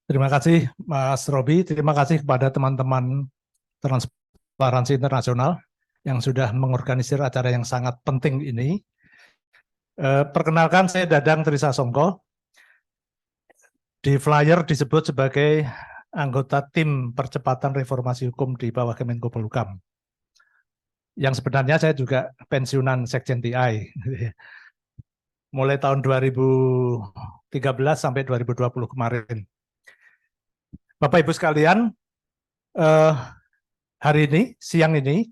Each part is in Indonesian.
Terima kasih Mas Robi, terima kasih kepada teman-teman Transparansi Internasional yang sudah mengorganisir acara yang sangat penting ini. Perkenalkan, saya Dadang Trisasongko. Di flyer disebut sebagai anggota tim percepatan reformasi hukum di bawah Kemenko Polhukam. Yang sebenarnya saya juga pensiunan Sekjen TI. Mulai tahun 2013 sampai 2020 kemarin. Bapak Ibu sekalian, hari ini, siang ini,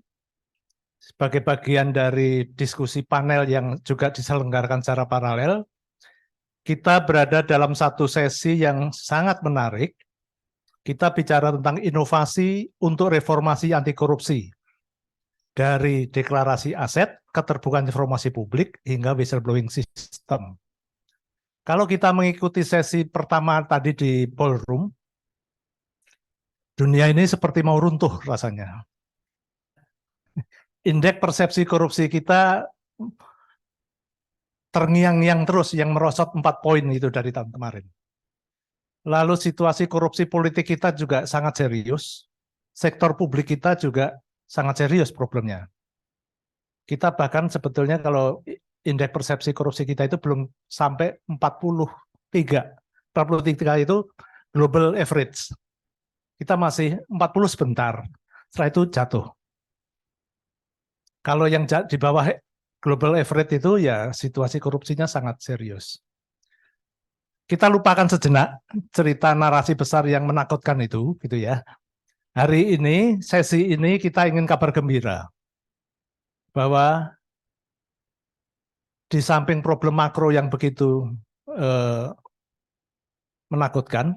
sebagai bagian dari diskusi panel yang juga diselenggarakan secara paralel, kita berada dalam satu sesi yang sangat menarik. Kita bicara tentang inovasi untuk reformasi anti korupsi. Dari deklarasi aset, keterbukaan informasi publik, hingga whistleblowing system. Kalau kita mengikuti sesi pertama tadi di ballroom, dunia ini seperti mau runtuh rasanya. Indeks persepsi korupsi kita terngiang-ngiang terus, yang merosot 4 poin itu dari tahun kemarin. Lalu situasi korupsi politik kita juga sangat serius. Sektor publik kita juga sangat serius problemnya. Kita bahkan sebetulnya kalau indeks persepsi korupsi kita itu belum sampai 43. 43 itu global average. Kita masih 40 sebentar. Setelah itu jatuh. Kalau yang di bawah global average itu ya situasi korupsinya sangat serius. Kita lupakan sejenak cerita narasi besar yang menakutkan itu, gitu ya. Hari ini, sesi ini kita ingin kabar gembira bahwa di samping problem makro yang begitu menakutkan,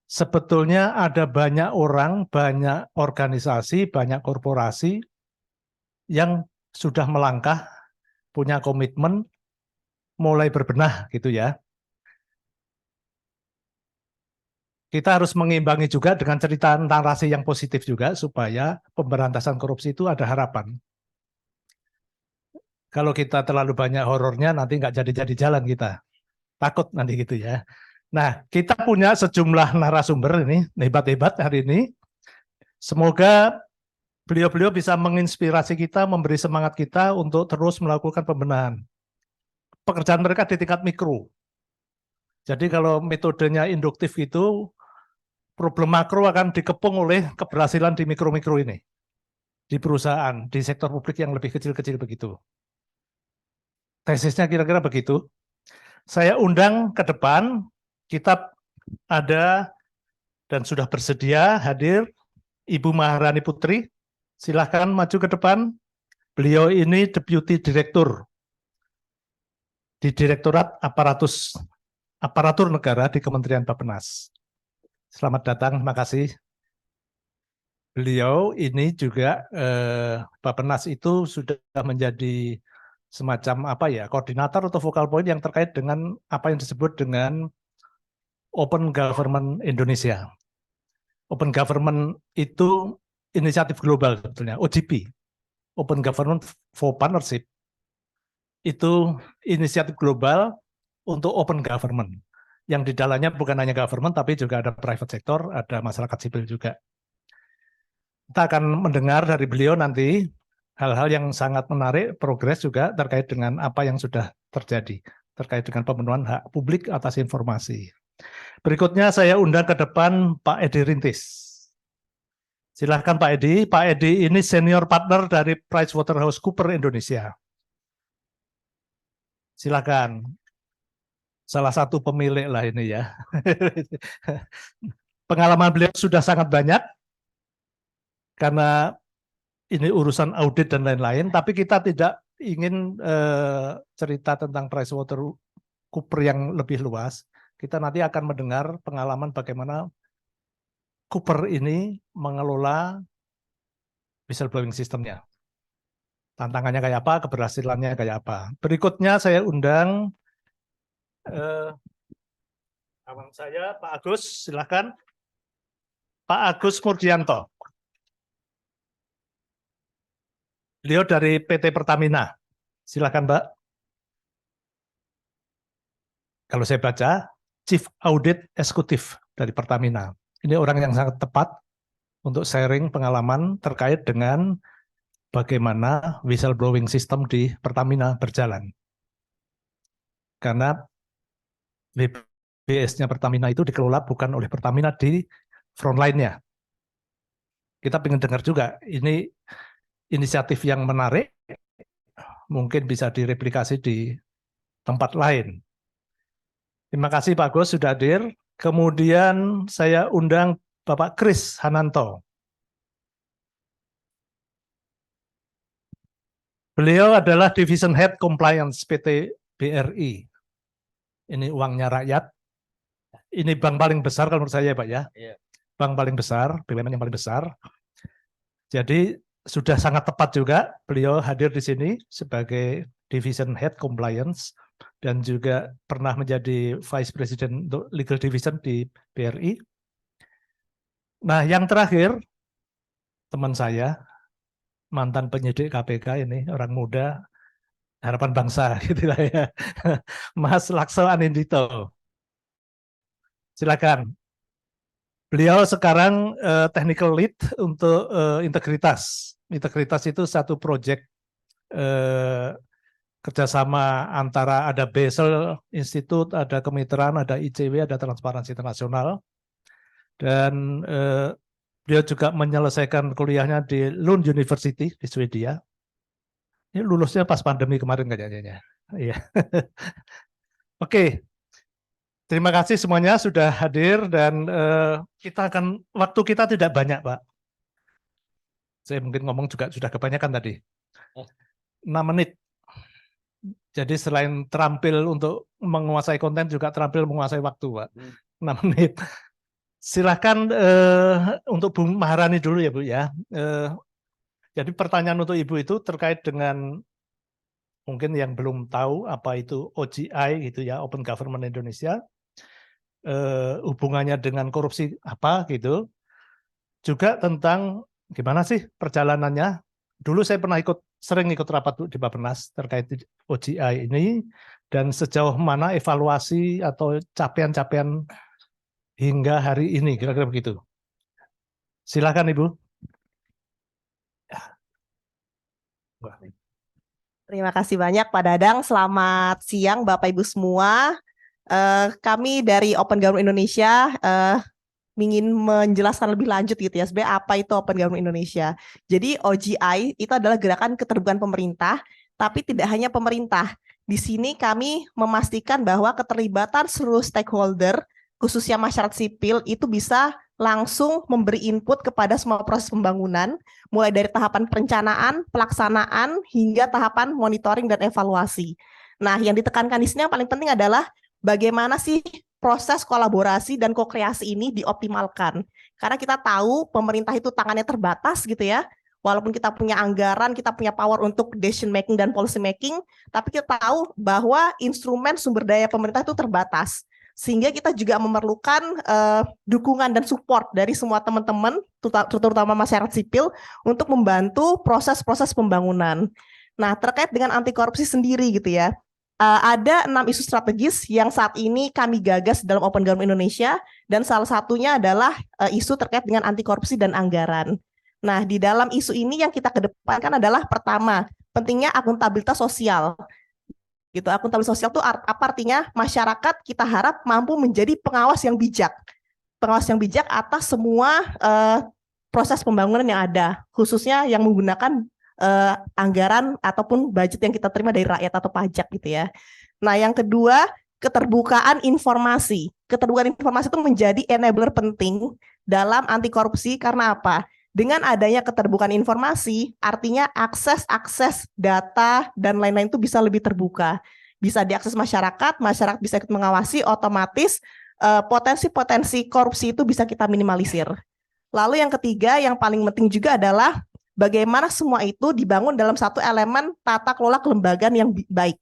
sebetulnya ada banyak orang, banyak organisasi, banyak korporasi yang sudah melangkah, punya komitmen, mulai berbenah, gitu ya. Kita harus mengimbangi juga dengan cerita narasi yang positif juga, supaya pemberantasan korupsi itu ada harapan. Kalau kita terlalu banyak horornya, nanti nggak jadi-jadi jalan kita. Takut nanti gitu ya. Nah, kita punya sejumlah narasumber ini, hebat-hebat hari ini. Semoga beliau-beliau bisa menginspirasi kita, memberi semangat kita untuk terus melakukan pembenahan. Pekerjaan mereka di tingkat mikro. Jadi kalau metodenya induktif itu, problem makro akan dikepung oleh keberhasilan di mikro-mikro ini. Di perusahaan, di sektor publik yang lebih kecil-kecil begitu. Tesisnya kira-kira begitu. Saya undang ke depan, kita ada dan sudah bersedia hadir Ibu Maharani Putri. Silahkan maju ke depan. Beliau ini Deputi Direktur di Direktorat Aparatur Negara di Kementerian Bappenas. Selamat datang, terima kasih. Beliau ini juga Bappenas itu sudah menjadi semacam apa ya, koordinator atau focal point yang terkait dengan apa yang disebut dengan Open Government Indonesia. Open Government itu inisiatif global sebetulnya, OGP, Open Government for Partnership. Itu inisiatif global untuk open government. Yang di dalamnya bukan hanya government, tapi juga ada private sector, ada masyarakat sipil juga. Kita akan mendengar dari beliau nanti hal-hal yang sangat menarik, progres juga terkait dengan apa yang sudah terjadi, terkait dengan pemenuhan hak publik atas informasi. Berikutnya saya undang ke depan Pak Edi Rintis. Silahkan Pak Edi. Pak Edi ini senior partner dari PricewaterhouseCoopers Indonesia. Silakan. Salah satu pemilik lah ini ya. Pengalaman beliau sudah sangat banyak, karena ini urusan audit dan lain-lain, tapi kita tidak ingin cerita tentang PricewaterhouseCoopers yang lebih luas. Kita nanti akan mendengar pengalaman bagaimana Cooper ini mengelola whistleblowing sistemnya. Tantangannya kayak apa, keberhasilannya kayak apa. Berikutnya saya undang kawan saya, Pak Agus, silakan. Pak Agus Murdianto. Beliau dari PT Pertamina. Silakan, Mbak. Kalau saya baca, Chief Audit Eksekutif dari Pertamina. Ini orang yang sangat tepat untuk sharing pengalaman terkait dengan bagaimana whistleblowing system di Pertamina berjalan. Karena WBS-nya Pertamina itu dikelola bukan oleh Pertamina di frontline-nya. Kita ingin dengar juga, ini inisiatif yang menarik, mungkin bisa direplikasi di tempat lain. Terima kasih Pak Gus sudah hadir. Kemudian saya undang Bapak Kris Hananto. Beliau adalah Division Head Compliance PT BRI. Ini uangnya rakyat. Ini bank paling besar kalau menurut saya Pak ya. Bank paling besar, BUMN yang paling besar. Jadi sudah sangat tepat juga beliau hadir di sini sebagai Division Head Compliance dan juga pernah menjadi Vice President untuk Legal Division di BRI. Nah, yang terakhir, teman saya, mantan penyidik KPK ini, orang muda, harapan bangsa, gitu lah ya. Mas Lakso Anindito. Silakan. Beliau sekarang technical lead untuk integritas. Integritas itu satu proyek kerjasama antara ada Basel Institute, ada kemitraan, ada ICW, ada Transparansi Internasional. Dan beliau juga menyelesaikan kuliahnya di Lund University di Swedia. Ini lulusnya pas pandemi kemarin kayaknya. Iya. Oke. Terima kasih semuanya sudah hadir dan waktu kita tidak banyak, Pak. Saya mungkin ngomong juga sudah kebanyakan tadi. 6 menit. Jadi selain terampil untuk menguasai konten juga terampil menguasai waktu, Pak. 6 menit. Silakan untuk Bu Maharani dulu ya, Bu ya. Jadi pertanyaan untuk Ibu itu terkait dengan mungkin yang belum tahu apa itu OGI gitu ya, Open Government Indonesia. Hubungannya dengan korupsi apa gitu. Juga tentang gimana sih perjalanannya. Dulu saya pernah sering ikut rapat di Bappenas terkait OGI ini dan sejauh mana evaluasi atau capaian-capaian hingga hari ini, kira-kira begitu. Silakan Ibu. Terima kasih banyak Pak Dadang. Selamat siang Bapak Ibu semua. Kami dari Open Government Indonesia ingin menjelaskan lebih lanjut gitu ya, sebenarnya apa itu Open Government Indonesia. Jadi OGI itu adalah gerakan keterbukaan pemerintah, tapi tidak hanya pemerintah. Di sini kami memastikan bahwa keterlibatan seluruh stakeholder, khususnya masyarakat sipil, itu bisa langsung memberi input kepada semua proses pembangunan, mulai dari tahapan perencanaan, pelaksanaan, hingga tahapan monitoring dan evaluasi. Nah, yang ditekankan di sini yang paling penting adalah bagaimana sih proses kolaborasi dan ko-kreasi ini dioptimalkan. Karena kita tahu pemerintah itu tangannya terbatas gitu ya. Walaupun kita punya anggaran, kita punya power untuk decision making dan policy making, tapi kita tahu bahwa instrumen sumber daya pemerintah itu terbatas. Sehingga kita juga memerlukan dukungan dan support dari semua teman-teman, terutama masyarakat sipil, untuk membantu proses-proses pembangunan. Nah, terkait dengan anti korupsi sendiri gitu ya, ada 6 isu strategis yang saat ini kami gagas dalam Open Government Indonesia, dan salah satunya adalah isu terkait dengan anti korupsi dan anggaran. Nah, di dalam isu ini yang kita kedepankan adalah pertama, pentingnya akuntabilitas sosial. Gitu, akuntabilitas sosial itu apa artinya? Masyarakat kita harap mampu menjadi pengawas yang bijak. Pengawas yang bijak atas semua proses pembangunan yang ada, khususnya yang menggunakan anggaran ataupun budget yang kita terima dari rakyat atau pajak gitu ya. Nah, yang kedua, keterbukaan informasi. Keterbukaan informasi itu menjadi enabler penting dalam anti korupsi karena apa? Dengan adanya keterbukaan informasi, artinya akses data dan lain-lain itu bisa lebih terbuka. Bisa diakses masyarakat, masyarakat bisa ikut mengawasi, otomatis potensi-potensi korupsi itu bisa kita minimalisir. Lalu yang ketiga, yang paling penting juga adalah bagaimana semua itu dibangun dalam satu elemen tata kelola kelembagaan yang baik.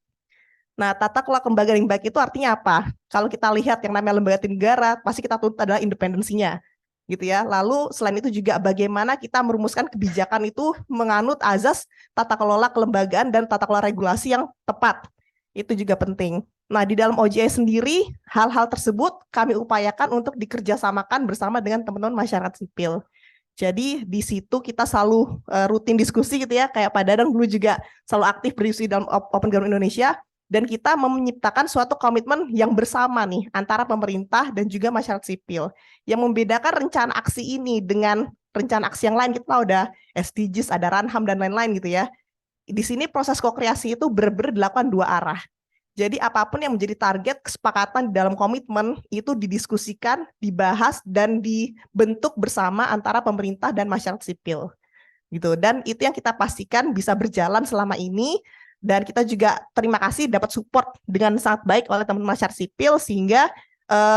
Nah, tata kelola kelembagaan yang baik itu artinya apa? Kalau kita lihat yang namanya lembaga tinggi negara, pasti kita tuntut adalah independensinya, gitu ya. Lalu selain itu juga bagaimana kita merumuskan kebijakan itu menganut azas tata kelola kelembagaan dan tata kelola regulasi yang tepat. Itu juga penting. Nah, di dalam OJI sendiri, hal-hal tersebut kami upayakan untuk dikerjasamakan bersama dengan teman-teman masyarakat sipil. Jadi di situ kita selalu rutin diskusi gitu ya, kayak Pak Dadang dulu juga selalu aktif berdiskusi dalam Open Government Indonesia, dan kita menciptakan suatu komitmen yang bersama nih antara pemerintah dan juga masyarakat sipil. Yang membedakan rencana aksi ini dengan rencana aksi yang lain, kita tahu ada SDGs, ada Ranham dan lain-lain gitu ya. Di sini proses kokreasi itu benar-benar dilakukan dua arah. Jadi apapun yang menjadi target kesepakatan di dalam komitmen itu didiskusikan, dibahas, dan dibentuk bersama antara pemerintah dan masyarakat sipil. Gitu. Dan itu yang kita pastikan bisa berjalan selama ini. Dan kita juga terima kasih dapat support dengan sangat baik oleh teman-teman masyarakat sipil, sehingga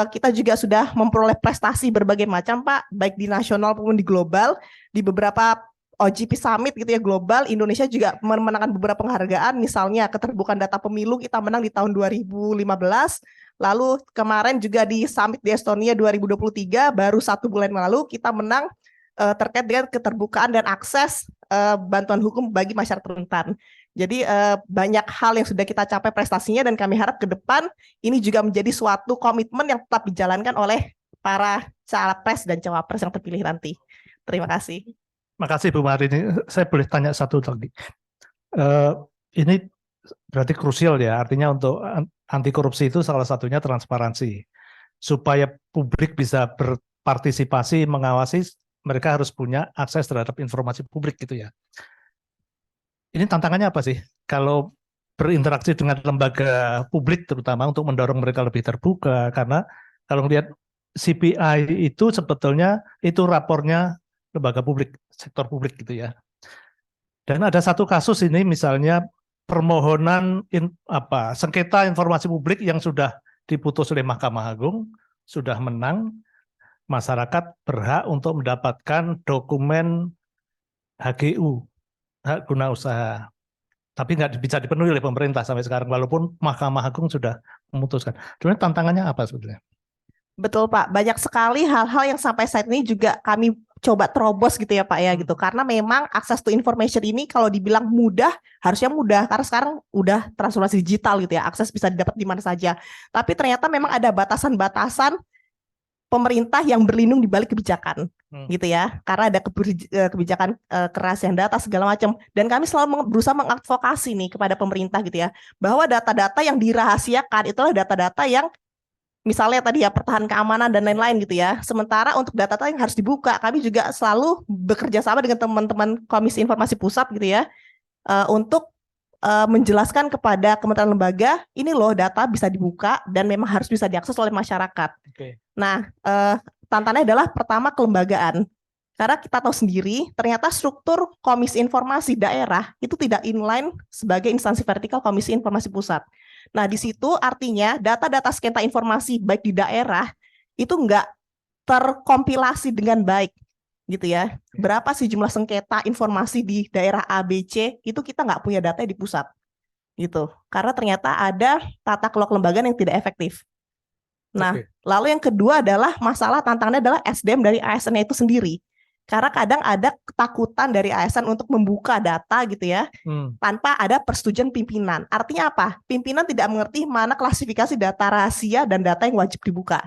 kita juga sudah memperoleh prestasi berbagai macam, Pak, baik di nasional maupun di global. Di beberapa OGP Summit gitu ya global, Indonesia juga memenangkan beberapa penghargaan, misalnya keterbukaan data pemilu kita menang di tahun 2015, lalu kemarin juga di Summit di Estonia 2023, baru 1 bulan lalu kita menang terkait dengan keterbukaan dan akses bantuan hukum bagi masyarakat rentan. Jadi banyak hal yang sudah kita capai prestasinya, dan kami harap ke depan ini juga menjadi suatu komitmen yang tetap dijalankan oleh para capres dan cawapres yang terpilih nanti. Terima kasih. Makasih Bu Marini. Saya boleh tanya satu lagi. Ini berarti krusial ya, artinya untuk anti korupsi itu salah satunya transparansi. Supaya publik bisa berpartisipasi, mengawasi, mereka harus punya akses terhadap informasi publik gitu ya. Ini tantangannya apa sih? Kalau berinteraksi dengan lembaga publik terutama untuk mendorong mereka lebih terbuka, karena kalau melihat CPI itu sebetulnya itu rapornya lembaga publik, sektor publik gitu ya. Dan ada satu kasus ini misalnya permohonan sengketa informasi publik yang sudah diputus oleh Mahkamah Agung, sudah menang, masyarakat berhak untuk mendapatkan dokumen HGU, hak guna usaha. Tapi nggak bisa dipenuhi oleh pemerintah sampai sekarang, walaupun Mahkamah Agung sudah memutuskan. Sebenarnya tantangannya apa sebetulnya? Betul Pak, banyak sekali hal-hal yang sampai saat ini juga kami coba terobos gitu ya Pak ya gitu. Karena memang akses to information ini kalau dibilang mudah, harusnya mudah karena sekarang udah transformasi digital gitu ya, akses bisa didapat di mana saja. Tapi ternyata memang ada batasan-batasan pemerintah yang berlindung di balik kebijakan gitu ya. Karena ada kebijakan kerahasiaan data segala macam, dan kami selalu berusaha mengadvokasi nih kepada pemerintah gitu ya, bahwa data-data yang dirahasiakan itulah data-data yang misalnya tadi ya pertahanan keamanan dan lain-lain gitu ya. Sementara untuk data-data yang harus dibuka, kami juga selalu bekerja sama dengan teman-teman Komisi Informasi Pusat gitu ya, untuk menjelaskan kepada kementerian lembaga, ini loh data bisa dibuka dan memang harus bisa diakses oleh masyarakat. Okay. Nah, tantangannya adalah pertama kelembagaan. Karena kita tahu sendiri, ternyata struktur Komisi Informasi Daerah itu tidak inline sebagai instansi vertikal Komisi Informasi Pusat. Nah, di situ artinya data-data sengketa informasi baik di daerah itu enggak terkompilasi dengan baik gitu ya. Berapa sih jumlah sengketa informasi di daerah A, B, C, itu kita nggak punya data di pusat gitu. Karena ternyata ada tata kelola kelembagaan yang tidak efektif. Nah, lalu yang kedua adalah masalah tantangannya adalah SDM dari ASN itu sendiri. Karena kadang ada ketakutan dari ASN untuk membuka data gitu ya, tanpa ada persetujuan pimpinan. Artinya apa? Pimpinan tidak mengerti mana klasifikasi data rahasia dan data yang wajib dibuka.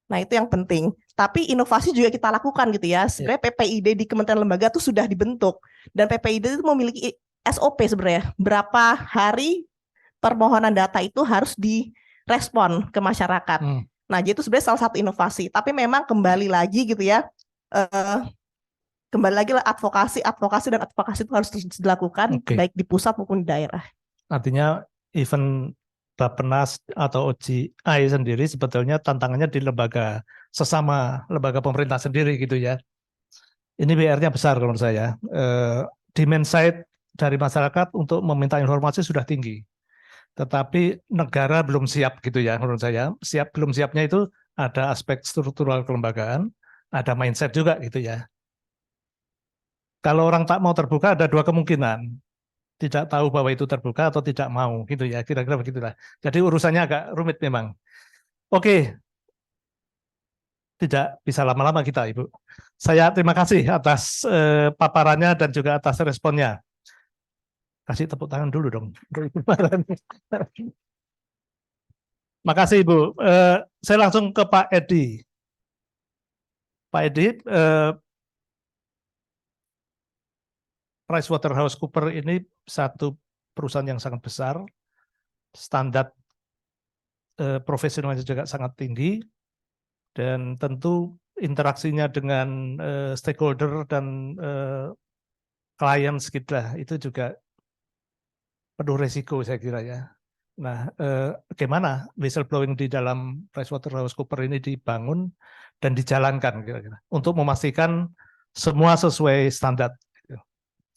Nah, itu yang penting. Tapi inovasi juga kita lakukan gitu ya. Sebenarnya PPID di Kementerian Lembaga itu sudah dibentuk. Dan PPID itu memiliki SOP sebenarnya. Berapa hari permohonan data itu harus direspon ke masyarakat. Nah, jadi itu sebenarnya salah satu inovasi. Tapi memang kembali lagi gitu ya, kembali lagi advokasi itu harus terus dilakukan baik di pusat maupun di daerah. Artinya event Bappenas atau OJI sendiri sebetulnya tantangannya di lembaga sesama lembaga pemerintah sendiri gitu ya. Ini PR-nya besar menurut saya. Demand side dari masyarakat untuk meminta informasi sudah tinggi, tetapi negara belum siap gitu ya menurut saya. Belum siapnya itu ada aspek struktural kelembagaan, ada mindset juga gitu ya. Kalau orang tak mau terbuka ada dua kemungkinan. Tidak tahu bahwa itu terbuka atau tidak mau gitu ya, kira-kira begitulah. Jadi urusannya agak rumit memang. Oke, tidak bisa lama-lama kita Ibu. Saya terima kasih atas paparannya dan juga atas responnya. Kasih tepuk tangan dulu dong untuk Ibu Maharani. Makasih Ibu. Saya langsung ke Pak Edi. Pak Edi, PricewaterhouseCoopers ini satu perusahaan yang sangat besar, standar profesionalnya juga sangat tinggi, dan tentu interaksinya dengan stakeholder dan klien sekitar itu juga penuh resiko saya kira ya. Nah, bagaimana whistleblowing di dalam PricewaterhouseCoopers ini dibangun dan dijalankan kira-kira untuk memastikan semua sesuai standar.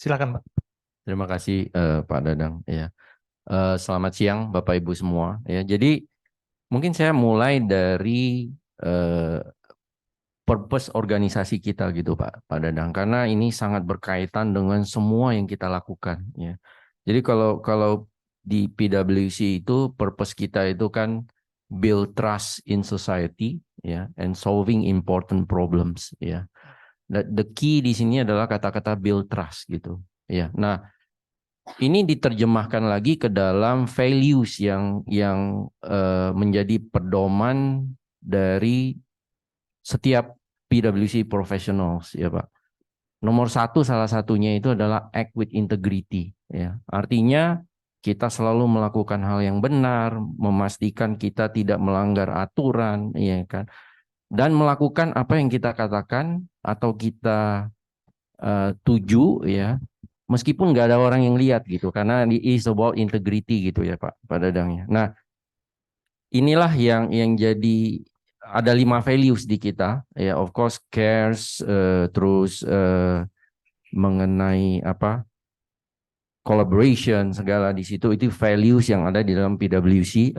Silakan Pak. Terima kasih Pak Dadang. Ya, selamat siang Bapak Ibu semua. Ya, jadi mungkin saya mulai dari purpose organisasi kita gitu Pak Dadang, karena ini sangat berkaitan dengan semua yang kita lakukan. Ya, jadi kalau di PwC itu purpose kita itu kan build trust in society, ya, and solving important problems. Ya, the key di sini adalah kata-kata build trust gitu. Ya, nah ini diterjemahkan lagi ke dalam values yang menjadi pedoman dari setiap PwC professionals, ya Pak. Nomor satu salah satunya itu adalah act with integrity. Ya, artinya kita selalu melakukan hal yang benar, memastikan kita tidak melanggar aturan, ya kan, dan melakukan apa yang kita katakan atau kita tuju, ya, meskipun nggak ada orang yang lihat gitu, karena it is about integrity gitu ya Pak Dadang ya. Nah, inilah yang jadi ada 5 values di kita ya, of course cares, terus mengenai apa collaboration segala di situ, itu values yang ada di dalam PwC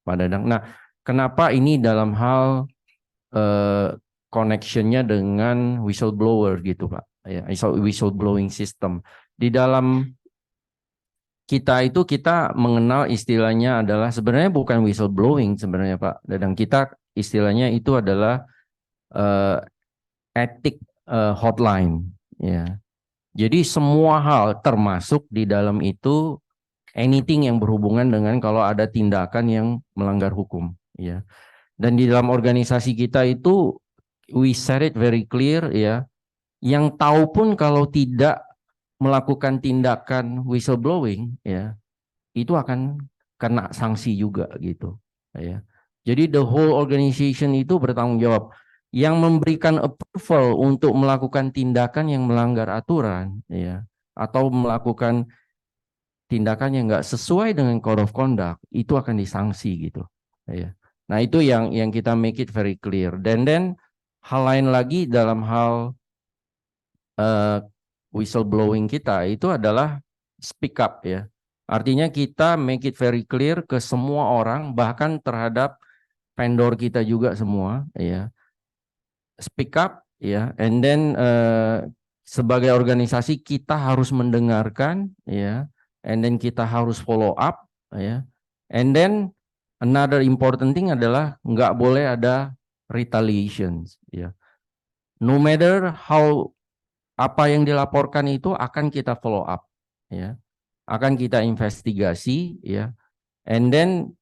Pak Dadang. Nah, kenapa ini dalam hal connectionnya dengan whistleblower gitu Pak ya, whistleblowing system. Di dalam kita itu kita mengenal istilahnya adalah sebenarnya bukan whistleblowing sebenarnya Pak Dadang, kita istilahnya itu adalah etik hotline ya. Jadi semua hal termasuk di dalam itu anything yang berhubungan dengan kalau ada tindakan yang melanggar hukum ya. Dan di dalam organisasi kita itu we set it very clear ya. Yang tahu pun kalau tidak melakukan tindakan whistleblowing ya, itu akan kena sanksi juga gitu ya. Jadi the whole organization itu bertanggung jawab. Yang memberikan approval untuk melakukan tindakan yang melanggar aturan ya, atau melakukan tindakan yang nggak sesuai dengan code of conduct, itu akan disanksi gitu ya. Nah, itu yang kita make it very clear. Dan hal lain lagi dalam hal whistleblowing kita itu adalah speak up ya. Artinya kita make it very clear ke semua orang, bahkan terhadap vendor kita juga semua ya. Speak up ya, and then sebagai organisasi kita harus mendengarkan ya, and then kita harus follow up ya, and then another important thing adalah nggak boleh ada retaliations ya. No matter how apa yang dilaporkan itu akan kita follow up ya, akan kita investigasi ya, and then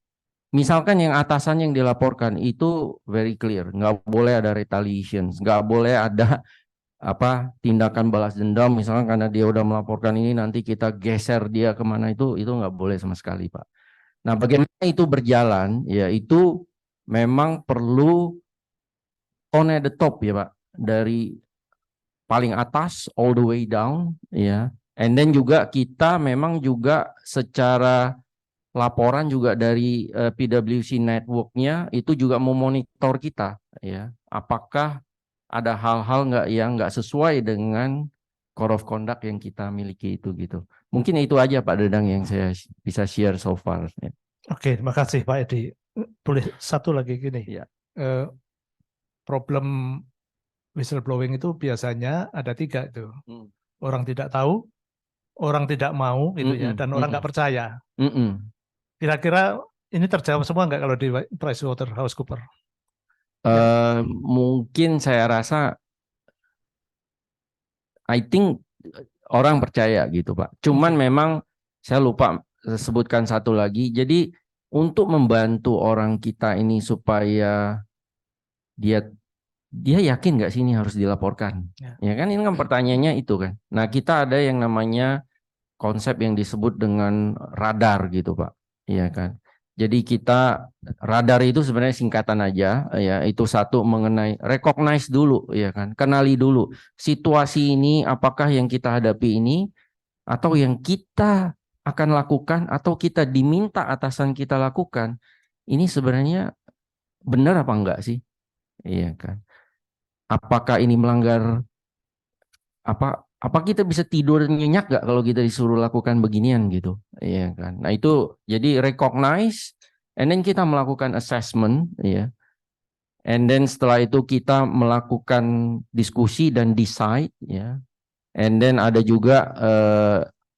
misalkan yang atasan yang dilaporkan itu very clear, nggak boleh ada retaliations, nggak boleh ada apa tindakan balas dendam, misalkan karena dia udah melaporkan ini nanti kita geser dia kemana, itu nggak boleh sama sekali Pak. Nah, bagaimana itu berjalan ya, itu memang perlu on at the top ya Pak, dari paling atas all the way down ya, and then juga kita memang juga secara laporan juga dari PwC network-nya itu juga memonitor kita ya, apakah ada hal-hal yang nggak sesuai dengan code of conduct yang kita miliki itu gitu. Mungkin itu aja Pak Dadang yang saya bisa share so far ya. Oke, terima kasih Pak Edi. Boleh satu lagi gini. Ya. Problem whistleblowing itu biasanya ada 3 itu. Orang tidak tahu, orang tidak mau gitu ya, dan orang nggak percaya. Kira-kira ini terjawab semua nggak kalau di PricewaterhouseCoopers? Mungkin saya rasa I think orang percaya gitu Pak. Cuman memang Saya lupa sebutkan satu lagi. Jadi untuk membantu orang kita ini supaya dia dia yakin nggak sih ini harus dilaporkan? Ya. Ya kan ini kan pertanyaannya itu kan. Nah, kita ada yang namanya konsep yang disebut dengan radar gitu, Pak. Iya kan. Jadi kita radar itu sebenarnya singkatan aja ya, itu satu mengenai recognize dulu ya kan. Kenali dulu situasi ini apakah yang kita hadapi ini atau yang kita akan lakukan atau kita diminta atasan kita lakukan ini sebenarnya benar apa enggak sih? Iya kan. Apakah ini melanggar apa kita bisa tidur nyenyak gak kalau kita disuruh lakukan beginian gitu, iya kan? Nah itu jadi recognize, and then kita melakukan assessment, ya, and then setelah itu kita melakukan diskusi dan decide, ya, and then ada juga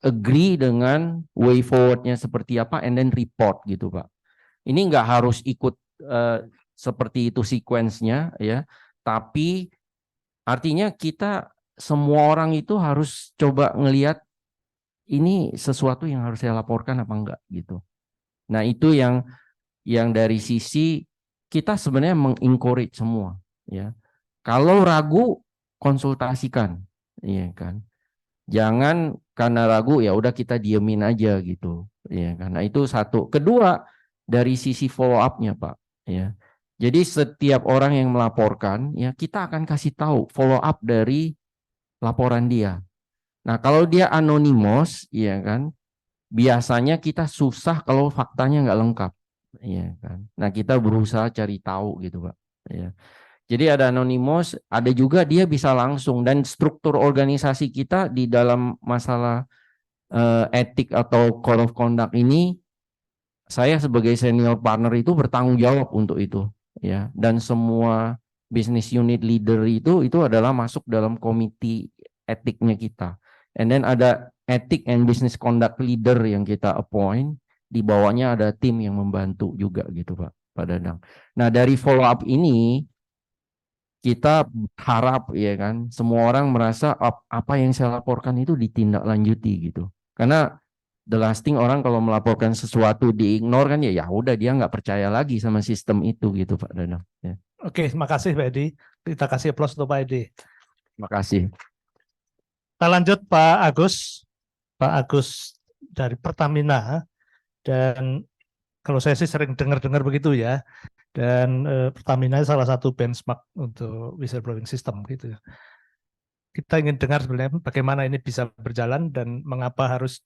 agree dengan way forwardnya seperti apa, and then report gitu Pak. Ini nggak harus ikut seperti itu sequence-nya, ya, tapi artinya kita semua orang itu harus coba ngelihat ini sesuatu yang harus saya laporkan apa enggak gitu. Nah, itu yang dari sisi kita sebenarnya mengencourage semua ya. Kalau ragu konsultasikan, iya kan. Jangan karena ragu ya udah kita diemin aja gitu. Ya, karena itu satu. Kedua, dari sisi follow up-nya, Pak, ya. Jadi setiap orang yang melaporkan ya kita akan kasih tahu follow up dari laporan dia. Nah, kalau dia anonymous, ya kan, biasanya kita susah kalau faktanya nggak lengkap, ya kan. Nah, kita berusaha cari tahu gitu, Pak. Ya. Jadi ada anonymous, ada juga dia bisa langsung, dan struktur organisasi kita di dalam masalah etik atau code of conduct ini, saya sebagai senior partner itu bertanggung jawab untuk itu, ya. Dan semua business unit leader itu adalah masuk dalam komite etiknya kita. And then ada ethic and business conduct leader yang kita appoint, di bawahnya ada tim yang membantu juga gitu Pak Dadang. Nah, dari follow up ini kita harap ya kan semua orang merasa apa yang saya laporkan itu ditindaklanjuti gitu. Karena the last thing orang kalau melaporkan sesuatu diignore kan ya udah dia nggak percaya lagi sama sistem itu gitu Pak Dadang. Ya. Oke, makasih Pak Edi. Kita kasih aplaus untuk Pak Edi. Terima kasih. Kita lanjut Pak Agus. Pak Agus dari Pertamina. Dan kalau saya sih sering dengar-dengar begitu ya. Dan Pertamina salah satu benchmark untuk whistleblowing system gitu. Kita ingin dengar sebenarnya bagaimana ini bisa berjalan dan mengapa harus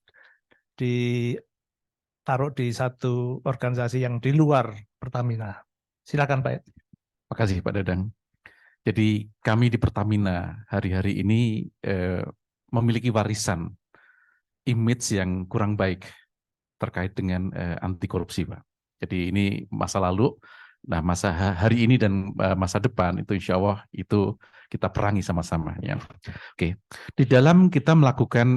ditaruh di satu organisasi yang di luar Pertamina. Silakan Pak. Terima kasih Pak Dadang. Jadi kami di Pertamina hari-hari ini memiliki warisan image yang kurang baik terkait dengan anti korupsi, Pak. Jadi ini masa lalu, nah masa hari ini dan masa depan itu insya Allah itu kita perangi sama-sama. Ya. Oke, di dalam kita melakukan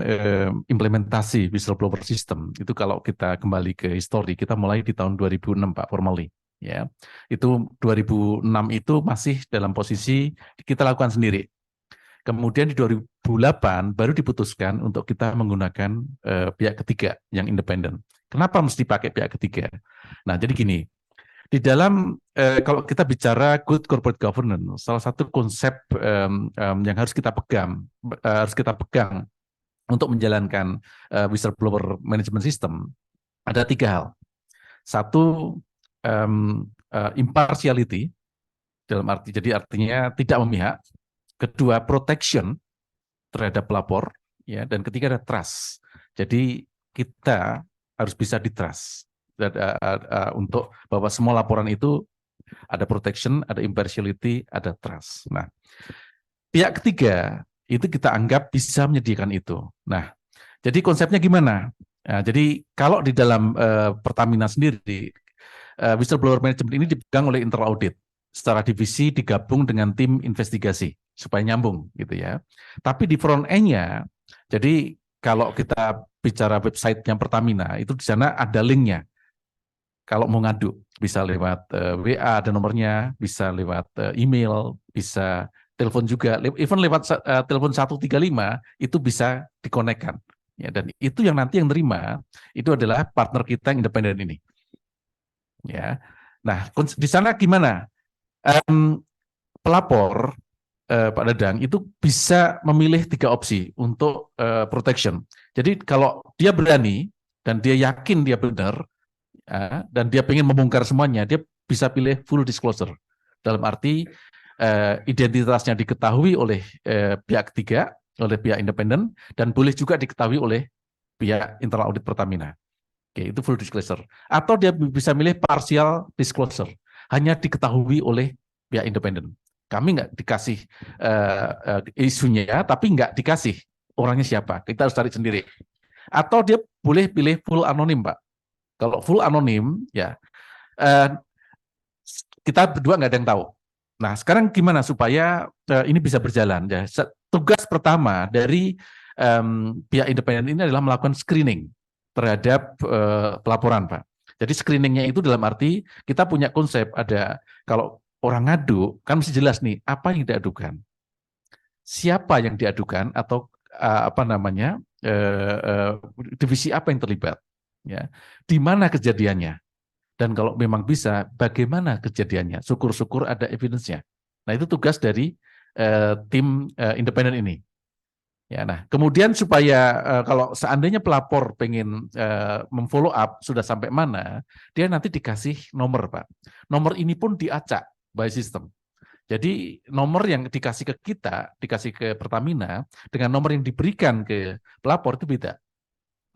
implementasi whistleblower system itu kalau kita kembali ke histori kita mulai di tahun 2006 Pak formally. Ya, itu 2006 itu masih dalam posisi kita lakukan sendiri. Kemudian di 2008 baru diputuskan untuk kita menggunakan pihak ketiga yang independen. Kenapa mesti pakai pihak ketiga? Nah, jadi gini, di dalam kalau kita bicara good corporate governance, salah satu konsep yang harus kita pegang untuk menjalankan whistleblower management system ada 3 hal. Satu, impartiality dalam arti jadi artinya tidak memihak. Kedua, protection terhadap pelapor, ya, dan ketiga ada trust. Jadi kita harus bisa di-trust untuk bahwa semua laporan itu ada protection, ada impartiality, ada trust. Nah, pihak ketiga itu kita anggap bisa menyediakan itu. Nah, jadi konsepnya gimana? Nah, jadi kalau di dalam Pertamina sendiri, whistleblower management ini dipegang oleh internal audit. Secara divisi digabung dengan tim investigasi supaya nyambung gitu ya. Tapi di front end-nya, jadi kalau kita bicara website yang Pertamina itu di sana ada linknya. Kalau mau ngadu bisa lewat WA ada nomornya, bisa lewat email, bisa telepon juga, even lewat telepon 135 itu bisa dikonekkan Ya, dan itu yang nanti yang terima itu adalah partner kita yang independen ini. Ya. Nah, di sana gimana? Pelapor Pak Dadang itu bisa memilih 3 opsi untuk protection. Jadi kalau dia berani dan dia yakin dia benar dan dia ingin membongkar semuanya, dia bisa pilih full disclosure. Dalam arti identitasnya diketahui oleh pihak ketiga, oleh pihak independen, dan boleh juga diketahui oleh pihak internal audit Pertamina. Oke, itu full disclosure. Atau dia bisa milih partial disclosure, hanya diketahui oleh pihak independen. Kami nggak dikasih isunya, tapi nggak dikasih orangnya siapa. Kita harus cari sendiri. Atau dia boleh pilih full anonim, Pak. Kalau full anonim, ya kita berdua nggak ada yang tahu. Nah, sekarang gimana supaya ini bisa berjalan? Ya, tugas pertama dari pihak independen ini adalah melakukan screening terhadap pelaporan, Pak. Jadi screeningnya itu dalam arti kita punya konsep, ada kalau orang ngadu kan mesti jelas nih apa yang diadukan, siapa yang diadukan, atau apa namanya divisi apa yang terlibat, ya, di mana kejadiannya. Dan kalau memang bisa, bagaimana kejadiannya? Syukur-syukur ada evidence-nya. Nah, itu tugas dari tim independen ini. Ya, nah, kemudian supaya kalau seandainya pelapor pengen memfollow up sudah sampai mana, dia nanti dikasih nomor, Pak. Nomor ini pun diacak by system. Jadi nomor yang dikasih ke kita, dikasih ke Pertamina, dengan nomor yang diberikan ke pelapor itu beda.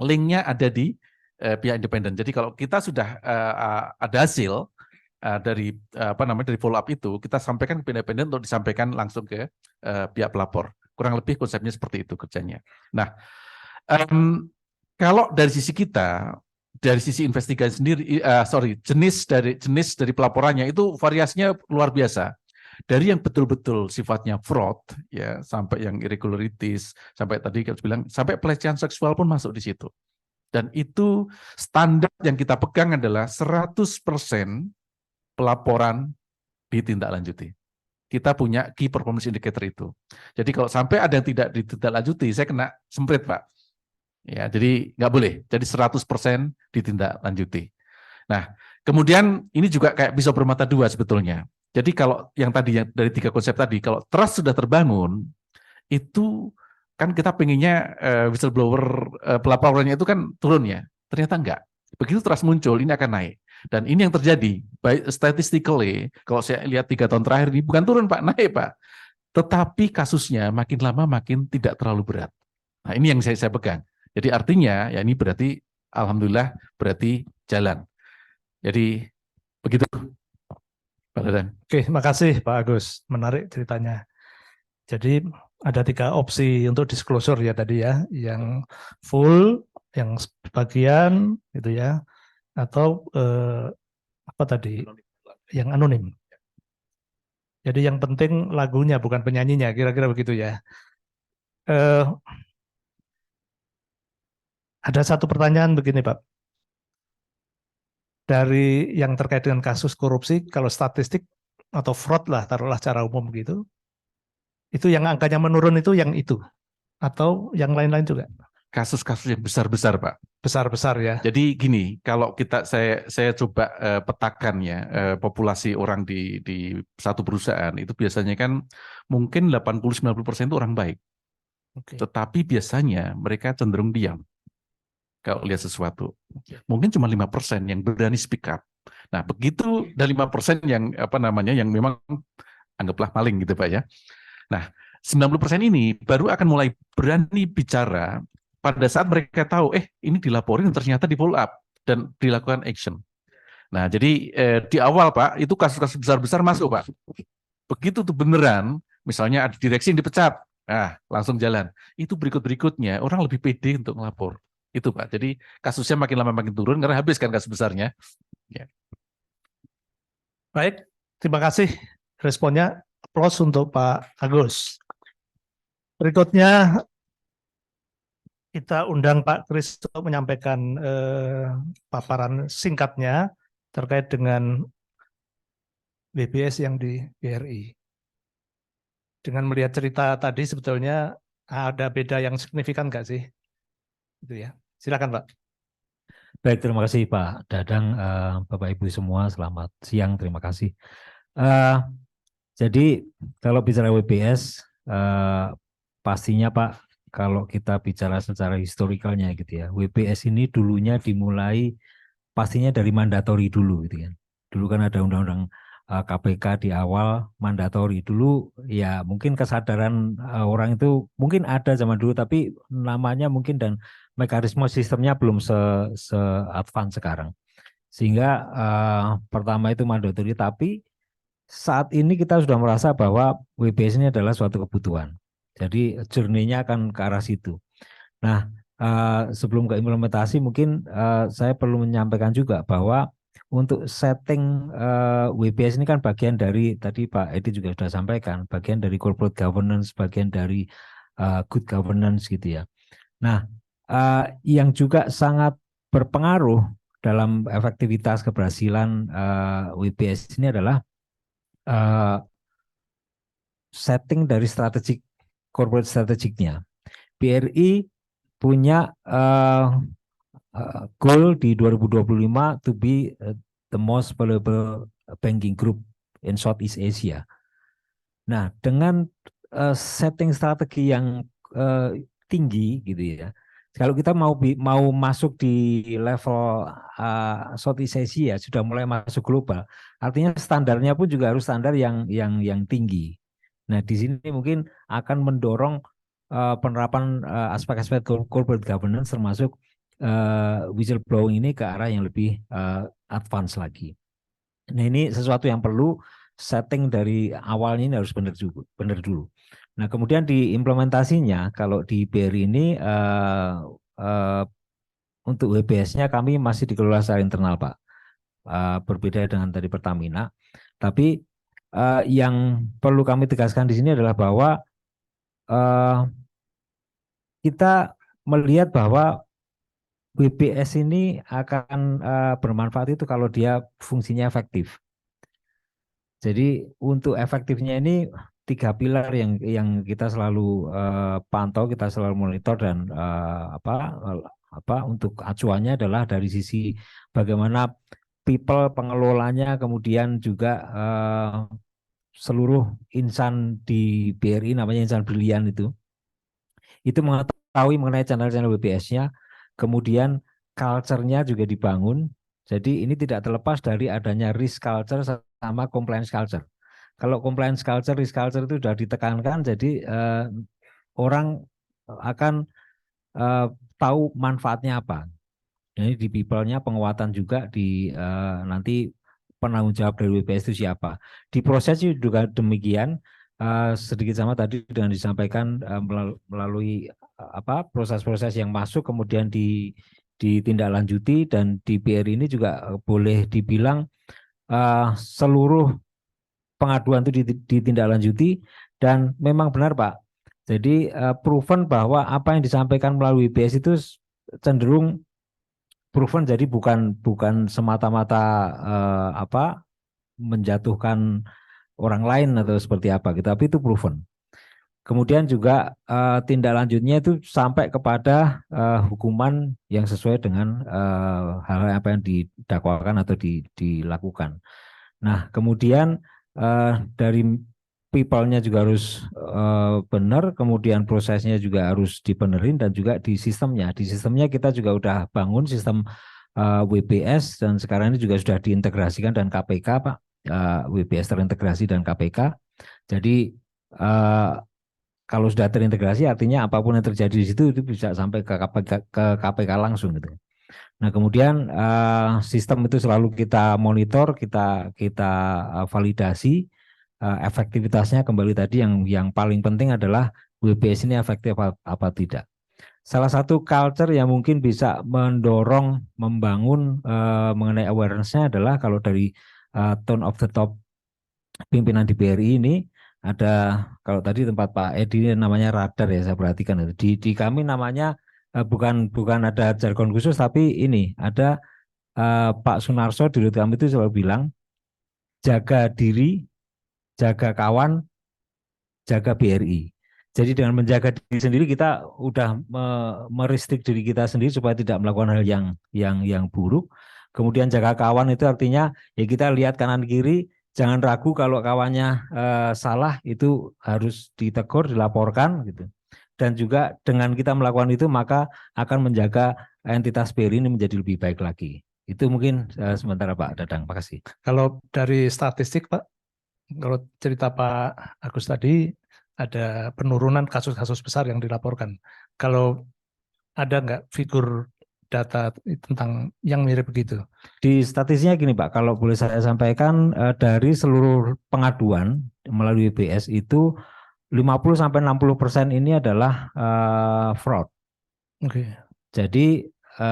Linknya ada di pihak independen. Jadi kalau kita sudah ada hasil dari apa namanya dari follow up itu, kita sampaikan ke independen untuk disampaikan langsung ke pihak pelapor. Kurang lebih konsepnya seperti itu kerjanya. Nah, kalau dari sisi kita, dari sisi investigasi sendiri, jenis dari pelaporannya itu variasinya luar biasa. Dari yang betul-betul sifatnya fraud, ya, sampai yang irregularities, sampai tadi kita bilang sampai pelecehan seksual pun masuk di situ. Dan itu standar yang kita pegang adalah 100% pelaporan ditindaklanjuti. Kita punya key performance indicator itu. Jadi kalau sampai ada yang tidak ditindaklanjuti, saya kena semprit, Pak. Ya, jadi nggak boleh. Jadi 100% ditindaklanjuti. Nah, kemudian ini juga kayak pisau bermata dua sebetulnya. Jadi kalau yang tadi dari 3 konsep tadi, kalau trust sudah terbangun, itu kan kita pengennya whistleblower pelaporannya itu kan turun ya, ternyata enggak. Begitu trust muncul, ini akan naik. Dan ini yang terjadi, baik statistically, kalau saya lihat 3 tahun terakhir ini bukan turun, Pak, naik, Pak. Tetapi kasusnya makin lama makin tidak terlalu berat. Nah, ini yang saya pegang. Jadi artinya, ya ini berarti, alhamdulillah, berarti jalan. Jadi begitu, Pak Dadang. Oke, makasih Pak Agus. Menarik ceritanya. Jadi ada 3 opsi untuk disclosure ya tadi ya, yang full, yang sebagian gitu ya, atau apa tadi, yang anonim. Jadi yang penting lagunya bukan penyanyinya, kira-kira begitu ya. Ada satu pertanyaan begini Pak, dari yang terkait dengan kasus korupsi, kalau statistik atau fraud lah, taruhlah secara umum gitu, itu yang angkanya menurun itu atau yang lain-lain juga? Kasus-kasus yang besar-besar, Pak. Besar-besar ya. Jadi gini, kalau saya coba petakan ya populasi orang di satu perusahaan itu biasanya kan mungkin 80-90% itu orang baik. Oke. Tetapi biasanya mereka cenderung diam kalau lihat sesuatu. Mungkin cuma 5% yang berani speak up. Nah, begitu dan 5% yang apa namanya yang memang anggaplah maling gitu, Pak ya. Nah, 90% ini baru akan mulai berani bicara pada saat mereka tahu, ini dilaporin ternyata di follow up dan dilakukan action. Nah, jadi di awal Pak, itu kasus-kasus besar-besar masuk Pak. Begitu tuh beneran, misalnya ada direksi yang dipecat, nah langsung jalan. Itu berikut-berikutnya orang lebih pede untuk melapor. Itu Pak. Jadi kasusnya makin lama makin turun karena habis kan kasus besarnya. Ya. Baik, terima kasih responnya. Aplaus untuk Pak Agus. Berikutnya kita undang Pak Kris untuk menyampaikan paparan singkatnya terkait dengan BBS yang di BRI. Dengan melihat cerita tadi sebetulnya ada beda yang signifikan nggak sih Itu ya. Silakan Pak. Baik, terima kasih Pak Dadang, Bapak Ibu semua, selamat siang, terima kasih. Eh, jadi kalau bicara WBS, pastinya Pak, kalau kita bicara secara historikalnya gitu ya, WBS ini dulunya dimulai pastinya dari mandatori dulu gitu kan. Dulu kan ada undang-undang KPK di awal mandatori dulu, ya mungkin kesadaran orang itu mungkin ada zaman dulu, tapi namanya mungkin dan mekanisme sistemnya belum se-advance sekarang. Sehingga pertama itu mandatori, tapi saat ini kita sudah merasa bahwa WBS ini adalah suatu kebutuhan. Jadi journey-nya akan ke arah situ. Nah, sebelum ke implementasi mungkin saya perlu menyampaikan juga bahwa untuk setting WBS ini kan bagian dari, tadi Pak Edi juga sudah sampaikan, bagian dari corporate governance, bagian dari good governance gitu ya. Nah, yang juga sangat berpengaruh dalam efektivitas keberhasilan WBS ini adalah setting dari strategik, corporate strategiknya. BRI punya goal di 2025 to be the most valuable banking group in Southeast Asia. Nah, dengan setting strategi yang tinggi gitu ya. Kalau kita mau masuk di level Southeast Asia, sudah mulai masuk global, artinya standarnya pun juga harus standar yang tinggi. Nah, di sini mungkin akan mendorong penerapan aspek-aspek corporate governance termasuk whistleblowing ini ke arah yang lebih advance lagi. Nah, ini sesuatu yang perlu setting dari awalnya ini harus benar dulu. Nah, kemudian di implementasinya kalau di BRI ini untuk WBS-nya kami masih dikelola secara internal, Pak. Berbeda dengan tadi Pertamina. Tapi yang perlu kami tegaskan di sini adalah bahwa kita melihat bahwa WBS ini akan bermanfaat itu kalau dia fungsinya efektif. Jadi untuk efektifnya ini 3 pilar yang kita selalu pantau, kita selalu monitor dan untuk acuannya adalah dari sisi bagaimana people pengelolanya, kemudian juga seluruh insan di BRI namanya insan brilian itu mengetahui mengenai channel-channel WBS-nya, kemudian culture-nya juga dibangun. Jadi ini tidak terlepas dari adanya risk culture sama compliance culture. Kalau compliance culture, risk culture itu sudah ditekankan, jadi orang akan tahu manfaatnya apa. Jadi di people-nya penguatan juga di nanti penanggung jawab dari WBS itu siapa. Di proses juga demikian, sedikit sama tadi dengan disampaikan melalui proses-proses yang masuk kemudian ditindaklanjuti, dan di BRI ini juga boleh dibilang seluruh pengaduan itu ditindaklanjuti dan memang benar Pak. Jadi proven bahwa apa yang disampaikan melalui WBS itu cenderung proven, jadi bukan semata-mata menjatuhkan orang lain atau seperti apa gitu, tapi itu proven. Kemudian juga tindak lanjutnya itu sampai kepada hukuman yang sesuai dengan hal-hal apa yang didakwakan atau dilakukan. Nah, kemudian dari people-nya juga harus benar, kemudian prosesnya juga harus dibenerin, dan juga di sistemnya. Di sistemnya kita juga udah bangun sistem WBS dan sekarang ini juga sudah diintegrasikan dan KPK, Pak. WBS terintegrasi dan KPK. Jadi kalau sudah terintegrasi artinya apapun yang terjadi di situ itu bisa sampai ke KPK langsung gitu. Nah, kemudian sistem itu selalu kita monitor, kita validasi efektivitasnya. Kembali tadi yang paling penting adalah WBS ini efektif apa tidak. Salah satu culture yang mungkin bisa mendorong membangun mengenai awareness-nya adalah kalau dari tone of the top pimpinan di BRI ini ada, kalau tadi tempat Pak Edi namanya radar ya, saya perhatikan itu. Di kami namanya bukan ada jargon khusus, tapi ini ada Pak Sunarso di kami itu selalu bilang jaga diri, jaga kawan, jaga BRI. Jadi dengan menjaga diri sendiri kita udah merestrik diri kita sendiri supaya tidak melakukan hal yang buruk. Kemudian jaga kawan itu artinya ya kita lihat kanan kiri, jangan ragu kalau kawannya salah, itu harus ditegur, dilaporkan gitu. Dan juga dengan kita melakukan itu maka akan menjaga entitas BRI ini menjadi lebih baik lagi. Itu mungkin sementara Pak Dadang. Makasih. Kalau dari statistik Pak, kalau cerita Pak Agus tadi ada penurunan kasus-kasus besar yang dilaporkan. Kalau ada nggak figur data tentang yang mirip begitu? Di statistiknya gini Pak, kalau boleh saya sampaikan, dari seluruh pengaduan melalui BS itu 50-60% ini adalah fraud. Oke. Jadi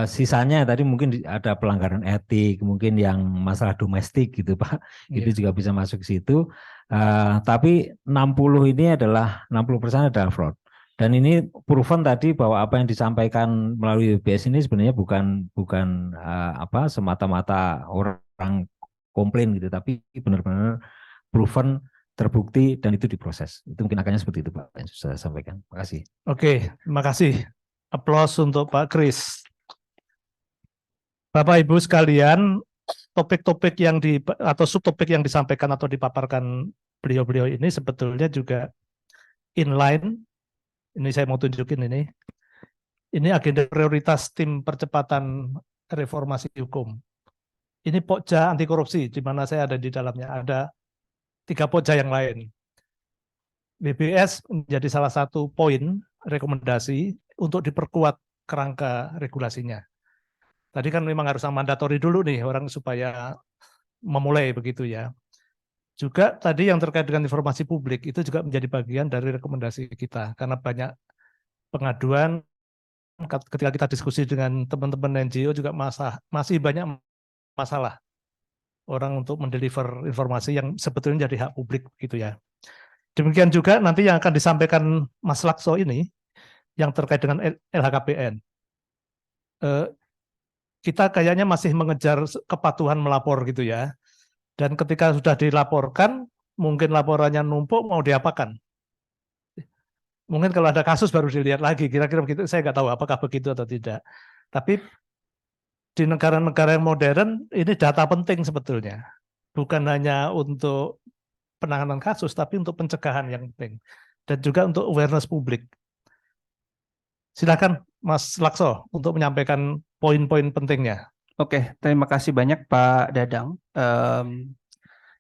sisanya tadi mungkin ada pelanggaran etik, mungkin yang masalah domestik gitu Pak, itu Iya. juga bisa masuk ke situ. Tapi 60% adalah fraud. Dan ini proven tadi bahwa apa yang disampaikan melalui BS ini sebenarnya bukan semata-mata orang komplain gitu, tapi benar-benar proven, terbukti, dan itu diproses. Itu mungkin akannya seperti itu Pak yang saya sampaikan. Terima kasih. Oke, terima kasih. Aplaus untuk Pak Kris. Bapak Ibu sekalian, topik-topik atau subtopik yang disampaikan atau dipaparkan beliau-beliau ini sebetulnya juga inline. Ini saya mau tunjukin ini. Ini agenda prioritas tim percepatan reformasi hukum. Ini pokja anti korupsi, di mana saya ada di dalamnya. Ada 3 pokja yang lain. BBS menjadi salah satu poin rekomendasi untuk diperkuat kerangka regulasinya. Tadi kan memang harus mandatori dulu nih orang supaya memulai begitu ya. Juga tadi yang terkait dengan informasi publik itu juga menjadi bagian dari rekomendasi kita karena banyak pengaduan ketika kita diskusi dengan teman-teman NGO juga masih banyak masalah orang untuk mendeliver informasi yang sebetulnya jadi hak publik gitu ya. Demikian juga nanti yang akan disampaikan Mas Lakso ini yang terkait dengan LHKPN. Kita kayaknya masih mengejar kepatuhan melapor gitu ya. Dan ketika sudah dilaporkan, mungkin laporannya numpuk mau diapakan. Mungkin kalau ada kasus baru dilihat lagi, kira-kira begitu. Saya nggak tahu apakah begitu atau tidak. Tapi di negara-negara yang modern, ini data penting sebetulnya. Bukan hanya untuk penanganan kasus, tapi untuk pencegahan yang penting. Dan juga untuk awareness publik. Silakan Mas Lakso untuk menyampaikan poin-poin pentingnya. Oke, terima kasih banyak Pak Dadang.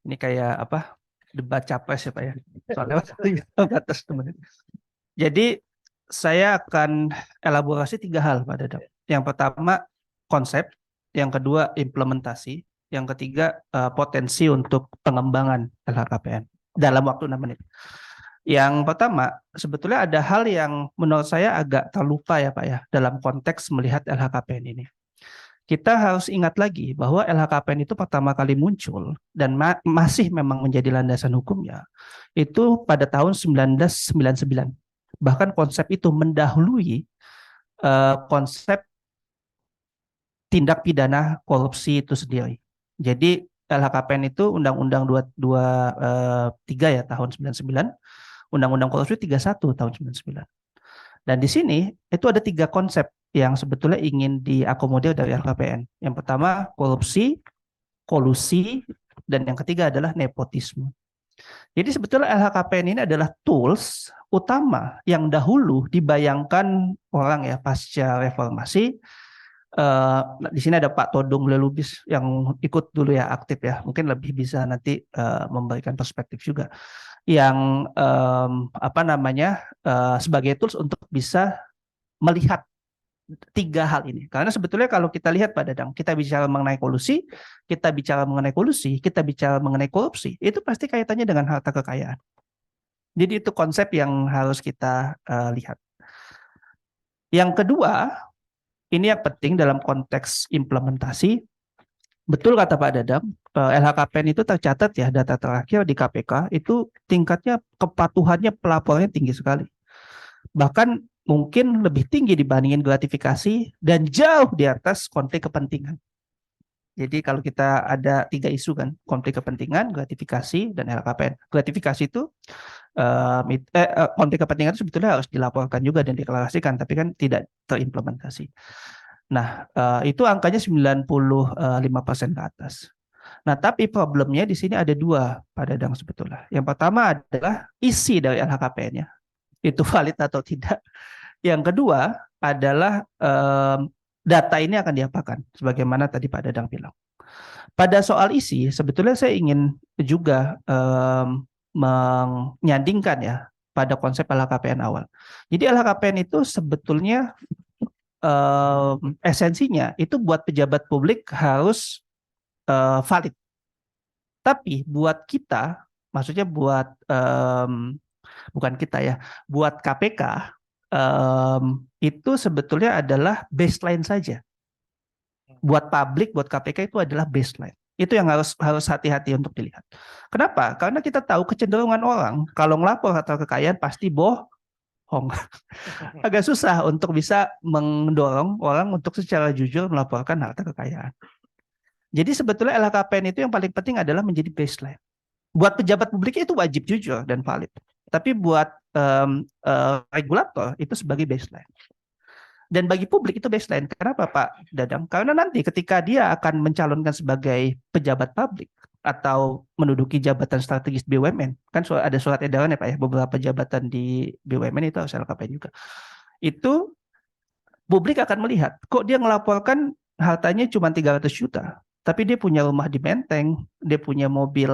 Ini kayak apa? Debat capres ya Pak ya. Soalnya batas teman. Jadi saya akan elaborasi 3 hal Pak Dadang. Yang pertama konsep, yang kedua implementasi, yang ketiga potensi untuk pengembangan LHKPN dalam waktu 6 menit. Yang pertama, sebetulnya ada hal yang menurut saya agak terlupa ya Pak ya dalam konteks melihat LHKPN ini. Kita harus ingat lagi bahwa LHKPN itu pertama kali muncul dan masih memang menjadi landasan hukumnya itu pada tahun 1999. Bahkan konsep itu mendahului konsep tindak pidana korupsi itu sendiri. Jadi LHKPN itu Undang-Undang 223 ya tahun 99, Undang-Undang korupsi 31 tahun 99. Dan di sini itu ada 3 konsep yang sebetulnya ingin diakomodir dari LHKPN. Yang pertama korupsi, kolusi, dan yang ketiga adalah nepotisme. Jadi sebetulnya LHKPN ini adalah tools utama yang dahulu dibayangkan orang ya pasca reformasi. Di sini ada Pak Todung Lelubis yang ikut dulu ya aktif ya, mungkin lebih bisa nanti memberikan perspektif juga yang sebagai tools untuk bisa melihat 3 hal ini. Karena sebetulnya kalau kita lihat Pak Dadang, kita bicara mengenai kolusi, kita bicara mengenai korupsi, itu pasti kaitannya dengan harta kekayaan. Jadi itu konsep yang harus kita lihat. Yang kedua, ini yang penting dalam konteks implementasi. Betul kata Pak Dadang, LHKPN itu tercatat ya data terakhir di KPK itu tingkatnya kepatuhannya pelaporannya tinggi sekali. Bahkan mungkin lebih tinggi dibandingin gratifikasi dan jauh di atas konflik kepentingan. Jadi kalau kita ada 3 isu kan, konflik kepentingan, gratifikasi, dan LHKPN. Gratifikasi itu konflik kepentingan itu sebetulnya harus dilaporkan juga dan deklarasikan, tapi kan tidak terimplementasi. Nah, itu angkanya 95% ke atas. Nah, tapi problemnya di sini ada 2, Pak Dadang sebetulnya. Yang pertama adalah isi dari LHKPN-nya. Itu valid atau tidak. Yang kedua adalah data ini akan diapakan, sebagaimana tadi Pak Dadang bilang. Pada soal isi, sebetulnya saya ingin juga menyandingkan ya pada konsep LHKPN awal. Jadi LHKPN itu sebetulnya esensinya itu buat pejabat publik harus valid. Tapi buat kita, maksudnya buat bukan kita ya, buat KPK itu sebetulnya adalah baseline saja. Buat publik, buat KPK itu adalah baseline. Itu yang harus hati-hati untuk dilihat. Kenapa? Karena kita tahu kecenderungan orang kalau ngelapor harta kekayaan pasti bohong. Agak susah untuk bisa mendorong orang untuk secara jujur melaporkan harta kekayaan. Jadi sebetulnya LHKPN itu yang paling penting adalah menjadi baseline. Buat pejabat publik itu wajib jujur dan valid. Tapi buat regulator itu sebagai baseline. Dan bagi publik itu baseline. Kenapa Pak Dadang? Karena nanti ketika dia akan mencalonkan sebagai pejabat publik atau menduduki jabatan strategis BUMN, kan ada surat edaran ya Pak ya, beberapa jabatan di BUMN itu harus LHKPN juga. Itu publik akan melihat, kok dia ngelaporkan hartanya cuma 300 juta, tapi dia punya rumah di Menteng, dia punya mobil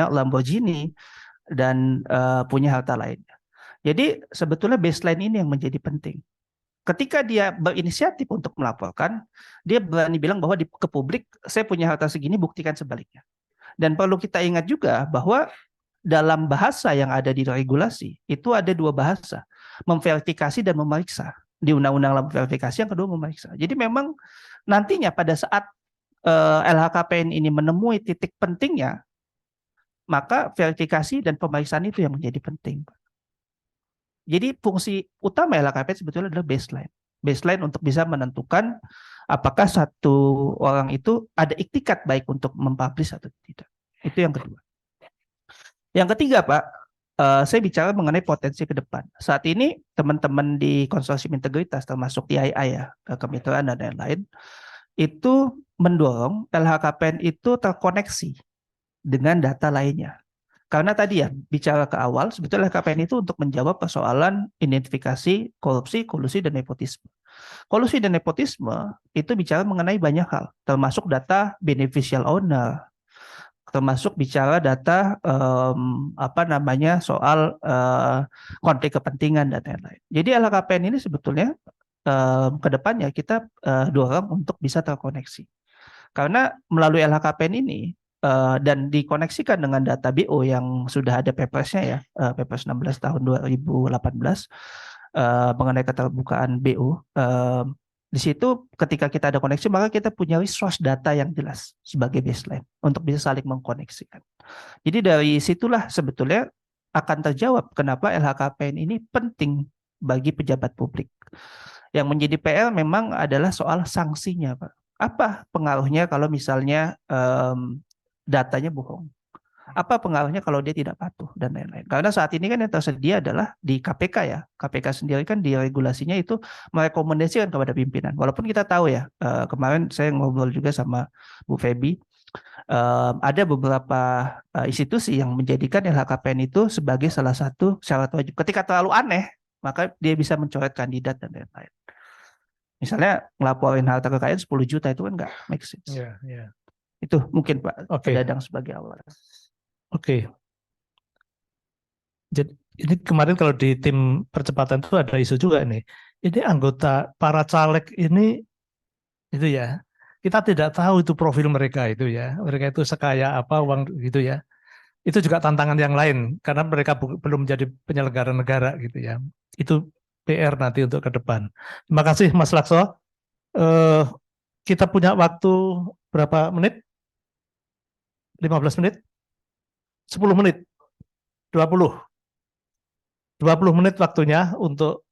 Lamborghini, dan punya harta lainnya. Jadi sebetulnya baseline ini yang menjadi penting. Ketika dia berinisiatif untuk melaporkan, dia berani bilang bahwa ke publik, saya punya harta segini, buktikan sebaliknya. Dan perlu kita ingat juga bahwa dalam bahasa yang ada di regulasi, itu ada 2 bahasa, memverifikasi dan memeriksa. Di Undang-Undang Verifikasi, yang kedua memeriksa. Jadi memang nantinya pada saat LHKPN ini menemui titik pentingnya, maka verifikasi dan pemeriksaan itu yang menjadi penting. Jadi fungsi utama LHKPN sebetulnya adalah baseline. Baseline untuk bisa menentukan apakah satu orang itu ada iktikat baik untuk mempublish atau tidak. Itu yang kedua. Yang ketiga Pak, saya bicara mengenai potensi ke depan. Saat ini teman-teman di konsorsium integritas termasuk TII ya, kemitraan dan lain-lain, itu mendorong LHKPN itu terkoneksi dengan data lainnya. Karena tadi ya, bicara ke awal, sebetulnya LHKPN itu untuk menjawab persoalan identifikasi korupsi, kolusi, dan nepotisme. Kolusi dan nepotisme itu bicara mengenai banyak hal, termasuk data beneficial owner, termasuk bicara data soal konflik kepentingan dan lain-lain. Jadi LHKPN ini sebetulnya ke depannya kita dorong untuk bisa terkoneksi. Karena melalui LHKPN ini dan dikoneksikan dengan data BO yang sudah ada Perpres-nya ya, Perpres 16 tahun 2018 mengenai keterbukaan BO. Di situ ketika kita ada koneksi, maka kita punya resource data yang jelas sebagai baseline untuk bisa saling mengkoneksikan. Jadi dari situlah sebetulnya akan terjawab kenapa LHKPN ini penting bagi pejabat publik. Yang menjadi PR memang adalah soal sanksinya, Pak. Apa pengaruhnya kalau misalnya datanya bohong? Apa pengaruhnya kalau dia tidak patuh dan lain-lain? Karena saat ini kan yang tersedia adalah di KPK ya. KPK sendiri kan di regulasinya itu merekomendasikan kepada pimpinan. Walaupun kita tahu ya, kemarin saya ngobrol juga sama Bu Feby, ada beberapa institusi yang menjadikan LHKPN itu sebagai salah satu syarat wajib. Ketika terlalu aneh, maka dia bisa mencoret kandidat dan lain-lain. Misalnya ngelaporin harta kekayaan 10 juta itu kan nggak make sense. Yeah. Itu mungkin Pak Oke. Dadang sebagai awal. Oke. Jadi ini kemarin kalau di tim percepatan itu ada isu juga nih. Ini anggota para caleg ini itu ya. Kita tidak tahu itu profil mereka itu ya. Mereka itu sekaya apa uang gitu ya. Itu juga tantangan yang lain karena mereka belum menjadi penyelenggara negara gitu ya. Itu PR nanti untuk ke depan. Terima kasih Mas Lakso. Kita punya waktu berapa menit? 15 menit? 10 menit? 20 menit waktunya untuk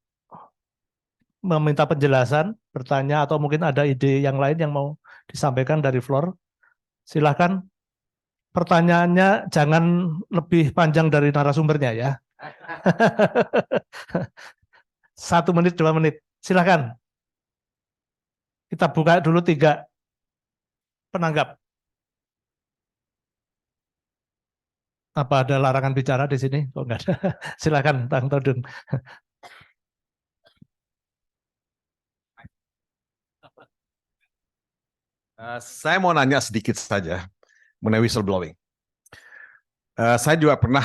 meminta penjelasan, bertanya atau mungkin ada ide yang lain yang mau disampaikan dari floor. Silakan. Pertanyaannya jangan lebih panjang dari narasumbernya ya. 1 menit, 2 menit. Silakan. Kita buka dulu 3 penanggap. Apa ada larangan bicara di sini? Oh, enggak ada. Silakan, Bang Todung. Saya mau nanya sedikit saja mengenai whistleblowing. Saya juga pernah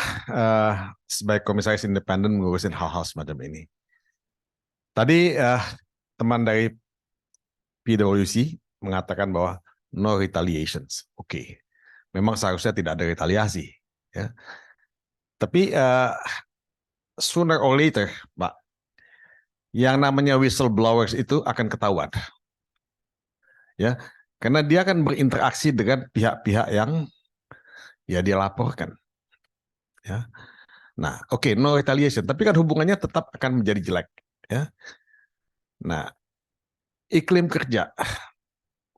sebagai komisaris independen mengurusin hal-hal semacam ini. Tadi teman dari PwC mengatakan bahwa no retaliations. Oke, memang seharusnya tidak ada retaliasi. Ya. Tapi sooner or later, Pak, yang namanya whistleblowers itu akan ketahuan. Ya, karena dia akan berinteraksi dengan pihak-pihak yang ya dia laporkan. Ya. Nah, oke, no retaliation, tapi kan hubungannya tetap akan menjadi jelek. Ya. Nah, iklim kerja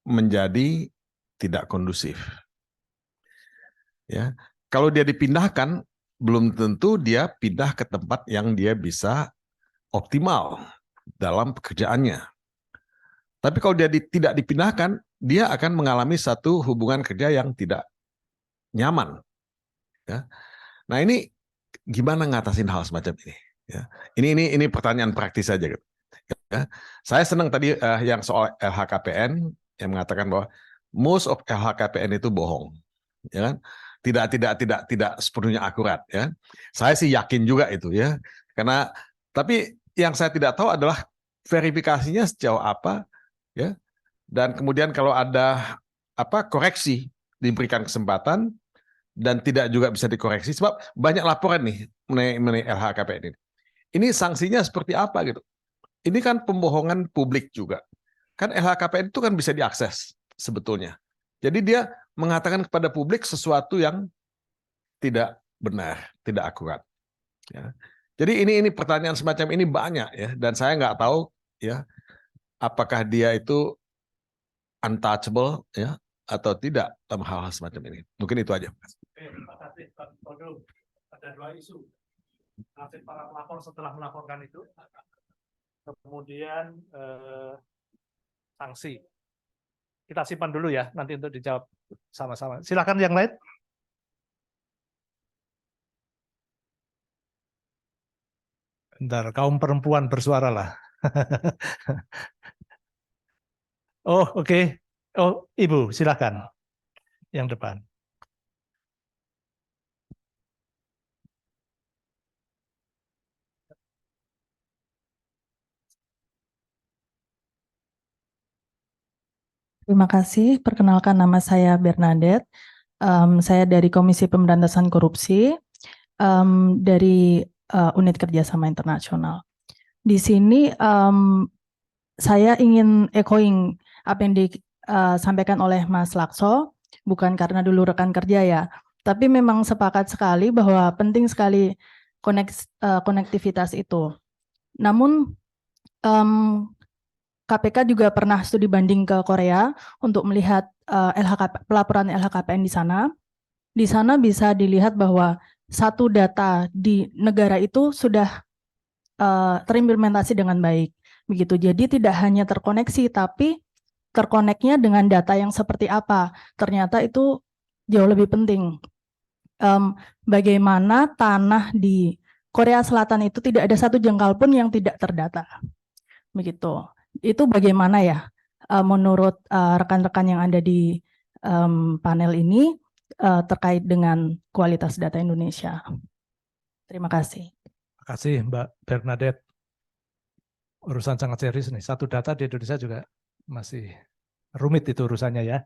menjadi tidak kondusif. Ya, kalau dia dipindahkan, belum tentu dia pindah ke tempat yang dia bisa optimal dalam pekerjaannya. Tapi kalau dia tidak dipindahkan, dia akan mengalami satu hubungan kerja yang tidak nyaman. Ya. Nah, ini gimana ngatasin hal semacam ini? Ya. Ini pertanyaan praktis saja. Ya. Saya senang tadi yang soal LHKPN yang mengatakan bahwa most of LHKPN itu bohong, ya kan? Tidak sepenuhnya akurat. Ya. Saya sih yakin juga itu ya, karena tapi yang saya tidak tahu adalah verifikasinya sejauh apa, ya. Dan kemudian kalau ada koreksi diberikan kesempatan. Dan tidak juga bisa dikoreksi sebab banyak laporan nih mengenai LHKPN ini. Ini sanksinya seperti apa gitu? Ini kan pembohongan publik juga. Kan LHKPN itu kan bisa diakses sebetulnya. Jadi dia mengatakan kepada publik sesuatu yang tidak benar, tidak akurat. Ya. Jadi ini pertanyaan semacam ini banyak ya, dan saya nggak tahu ya apakah dia itu untouchable ya atau tidak dalam hal-hal semacam ini. Mungkin itu aja. Terima kasih, Pak Todung. Ada 2 isu. Nasib para pelapor setelah melaporkan itu, kemudian sanksi. Kita simpan dulu ya, nanti untuk dijawab sama-sama. Silakan yang lain. Bentar, kaum perempuan bersuara lah. Oh, oke. Oh, Ibu, silakan. Yang depan. Terima kasih. Perkenalkan, nama saya Bernadette. Saya dari Komisi Pemberantasan Korupsi dari Unit Kerjasama Internasional. Di sini saya ingin echoing apa yang disampaikan oleh Mas Lakso, bukan karena dulu rekan kerja ya, tapi memang sepakat sekali bahwa penting sekali konektivitas itu. Namun KPK juga pernah studi banding ke Korea untuk melihat pelaporan LHKPN di sana. Di sana bisa dilihat bahwa satu data di negara itu sudah terimplementasi dengan baik. Begitu. Jadi tidak hanya terkoneksi, tapi terkoneknya dengan data yang seperti apa. Ternyata itu jauh lebih penting. Bagaimana tanah di Korea Selatan itu tidak ada satu jengkal pun yang tidak terdata. Begitu. Itu bagaimana ya menurut rekan-rekan yang ada di panel ini terkait dengan kualitas data Indonesia. Terima kasih. Terima kasih Mbak Bernadette. Urusan sangat serius nih. Satu data di Indonesia juga masih rumit itu urusannya ya.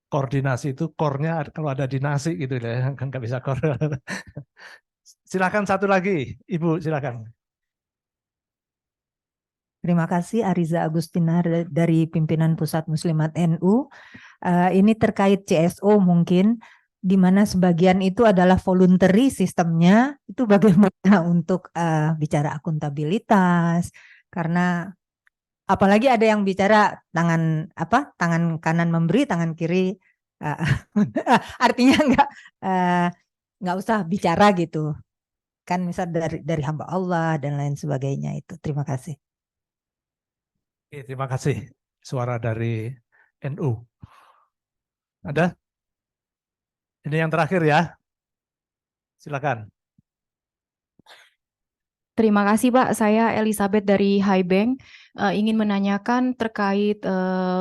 Koordinasi itu core-nya kalau ada di nasi gitu ya, kan nggak bisa core. Silakan satu lagi, Ibu silakan. Terima kasih Ariza Agustina dari Pimpinan Pusat Muslimat NU. Ini terkait CSO mungkin, di mana sebagian itu adalah voluntary sistemnya, itu bagaimana untuk bicara akuntabilitas, karena Apalagi ada yang bicara tangan kanan memberi, tangan kiri artinya nggak usah bicara gitu. Kan misal dari hamba Allah dan lain sebagainya itu. Terima kasih. Oke, terima kasih. Suara dari NU. Ada? Ini yang terakhir ya. Silakan. Terima kasih Pak, saya Elizabeth dari Highbank. Ingin menanyakan terkait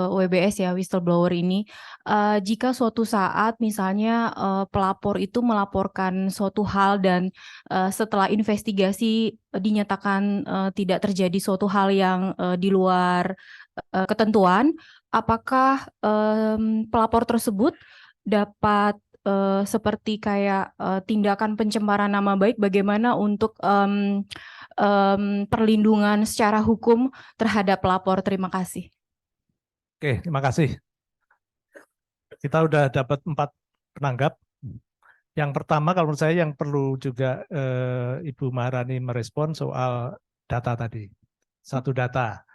WBS ya, whistleblower ini. Jika suatu saat misalnya pelapor itu melaporkan suatu hal dan setelah investigasi dinyatakan tidak terjadi suatu hal yang di luar ketentuan, apakah pelapor tersebut dapat seperti kayak tindakan pencemaran nama baik, bagaimana untuk perlindungan secara hukum terhadap pelapor? Terima kasih. Oke, terima kasih. Kita udah dapat 4 penanggap. Yang pertama kalau menurut saya yang perlu juga Ibu Maharani merespon soal data tadi. Satu data.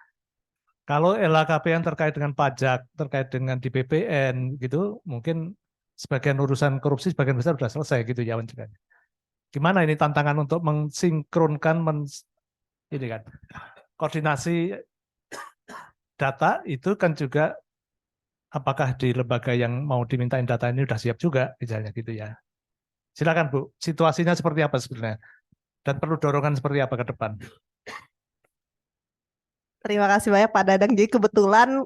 Kalau LHKPN terkait dengan pajak, terkait dengan di BPN gitu, mungkin sebagian urusan korupsi sebagian besar sudah selesai gitu ya mencegahnya. Gimana ini tantangan untuk mensinkronkan ini kan koordinasi data itu kan juga apakah di lembaga yang mau dimintain data ini sudah siap juga misalnya gitu ya. Silakan Bu, situasinya seperti apa sebenarnya dan perlu dorongan seperti apa ke depan? Terima kasih banyak Pak Dadang. Jadi kebetulan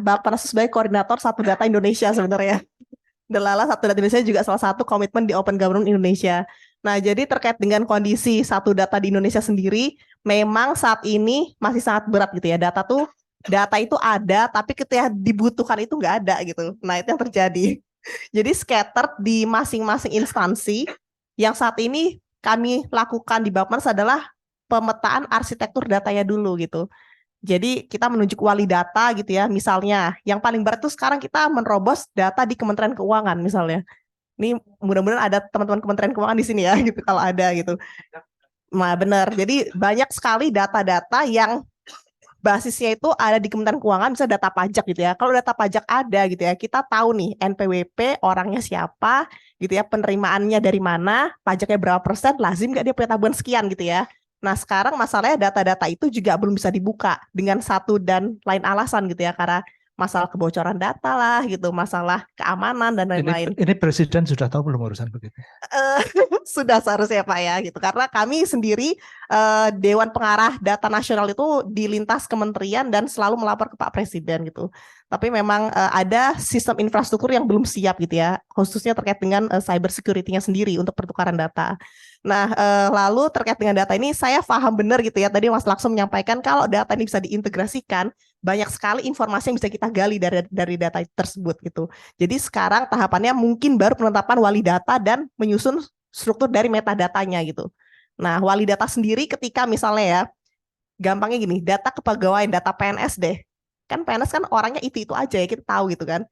Bapak sebagai koordinator Satu Data Indonesia sebenarnya. Delala Satu Data Indonesia juga salah satu komitmen di Open Government Indonesia. Nah, jadi terkait dengan kondisi Satu Data di Indonesia sendiri, memang saat ini masih sangat berat gitu ya. Data itu ada, tapi ketika dibutuhkan itu nggak ada gitu. Nah, itu yang terjadi. Jadi scattered di masing-masing instansi. Yang saat ini kami lakukan di Bappenas adalah pemetaan arsitektur datanya dulu gitu. Jadi kita menunjuk wali data gitu ya, misalnya yang paling berat itu sekarang kita menerobos data di Kementerian Keuangan misalnya. Ini mudah-mudahan ada teman-teman Kementerian Keuangan di sini ya, gitu kalau ada gitu. Nah benar, jadi banyak sekali data-data yang basisnya itu ada di Kementerian Keuangan, misalnya data pajak gitu ya. Kalau data pajak ada gitu ya, kita tahu nih NPWP orangnya siapa gitu ya, penerimaannya dari mana, pajaknya berapa persen, lazim nggak dia punya tabungan sekian gitu ya. Nah sekarang masalahnya data-data itu juga belum bisa dibuka dengan satu dan lain alasan gitu ya, karena masalah kebocoran data lah gitu, masalah keamanan dan lain-lain. Ini Presiden sudah tahu belum urusan begitu? Sudah seharusnya Pak ya gitu, karena kami sendiri Dewan Pengarah Data Nasional itu di lintas kementerian dan selalu melapor ke Pak Presiden gitu. Tapi memang ada sistem infrastruktur yang belum siap gitu ya, khususnya terkait dengan cyber security-nya sendiri untuk pertukaran data. Nah, lalu terkait dengan data ini saya paham benar gitu ya. Tadi Mas Lakso menyampaikan kalau data ini bisa diintegrasikan, banyak sekali informasi yang bisa kita gali dari data tersebut gitu. Jadi sekarang tahapannya mungkin baru penetapan wali data dan menyusun struktur dari metadatanya gitu. Nah, wali data sendiri ketika misalnya ya, gampangnya gini, data kepegawaian, data PNS deh. Kan PNS kan orangnya itu aja ya, kita tahu gitu kan.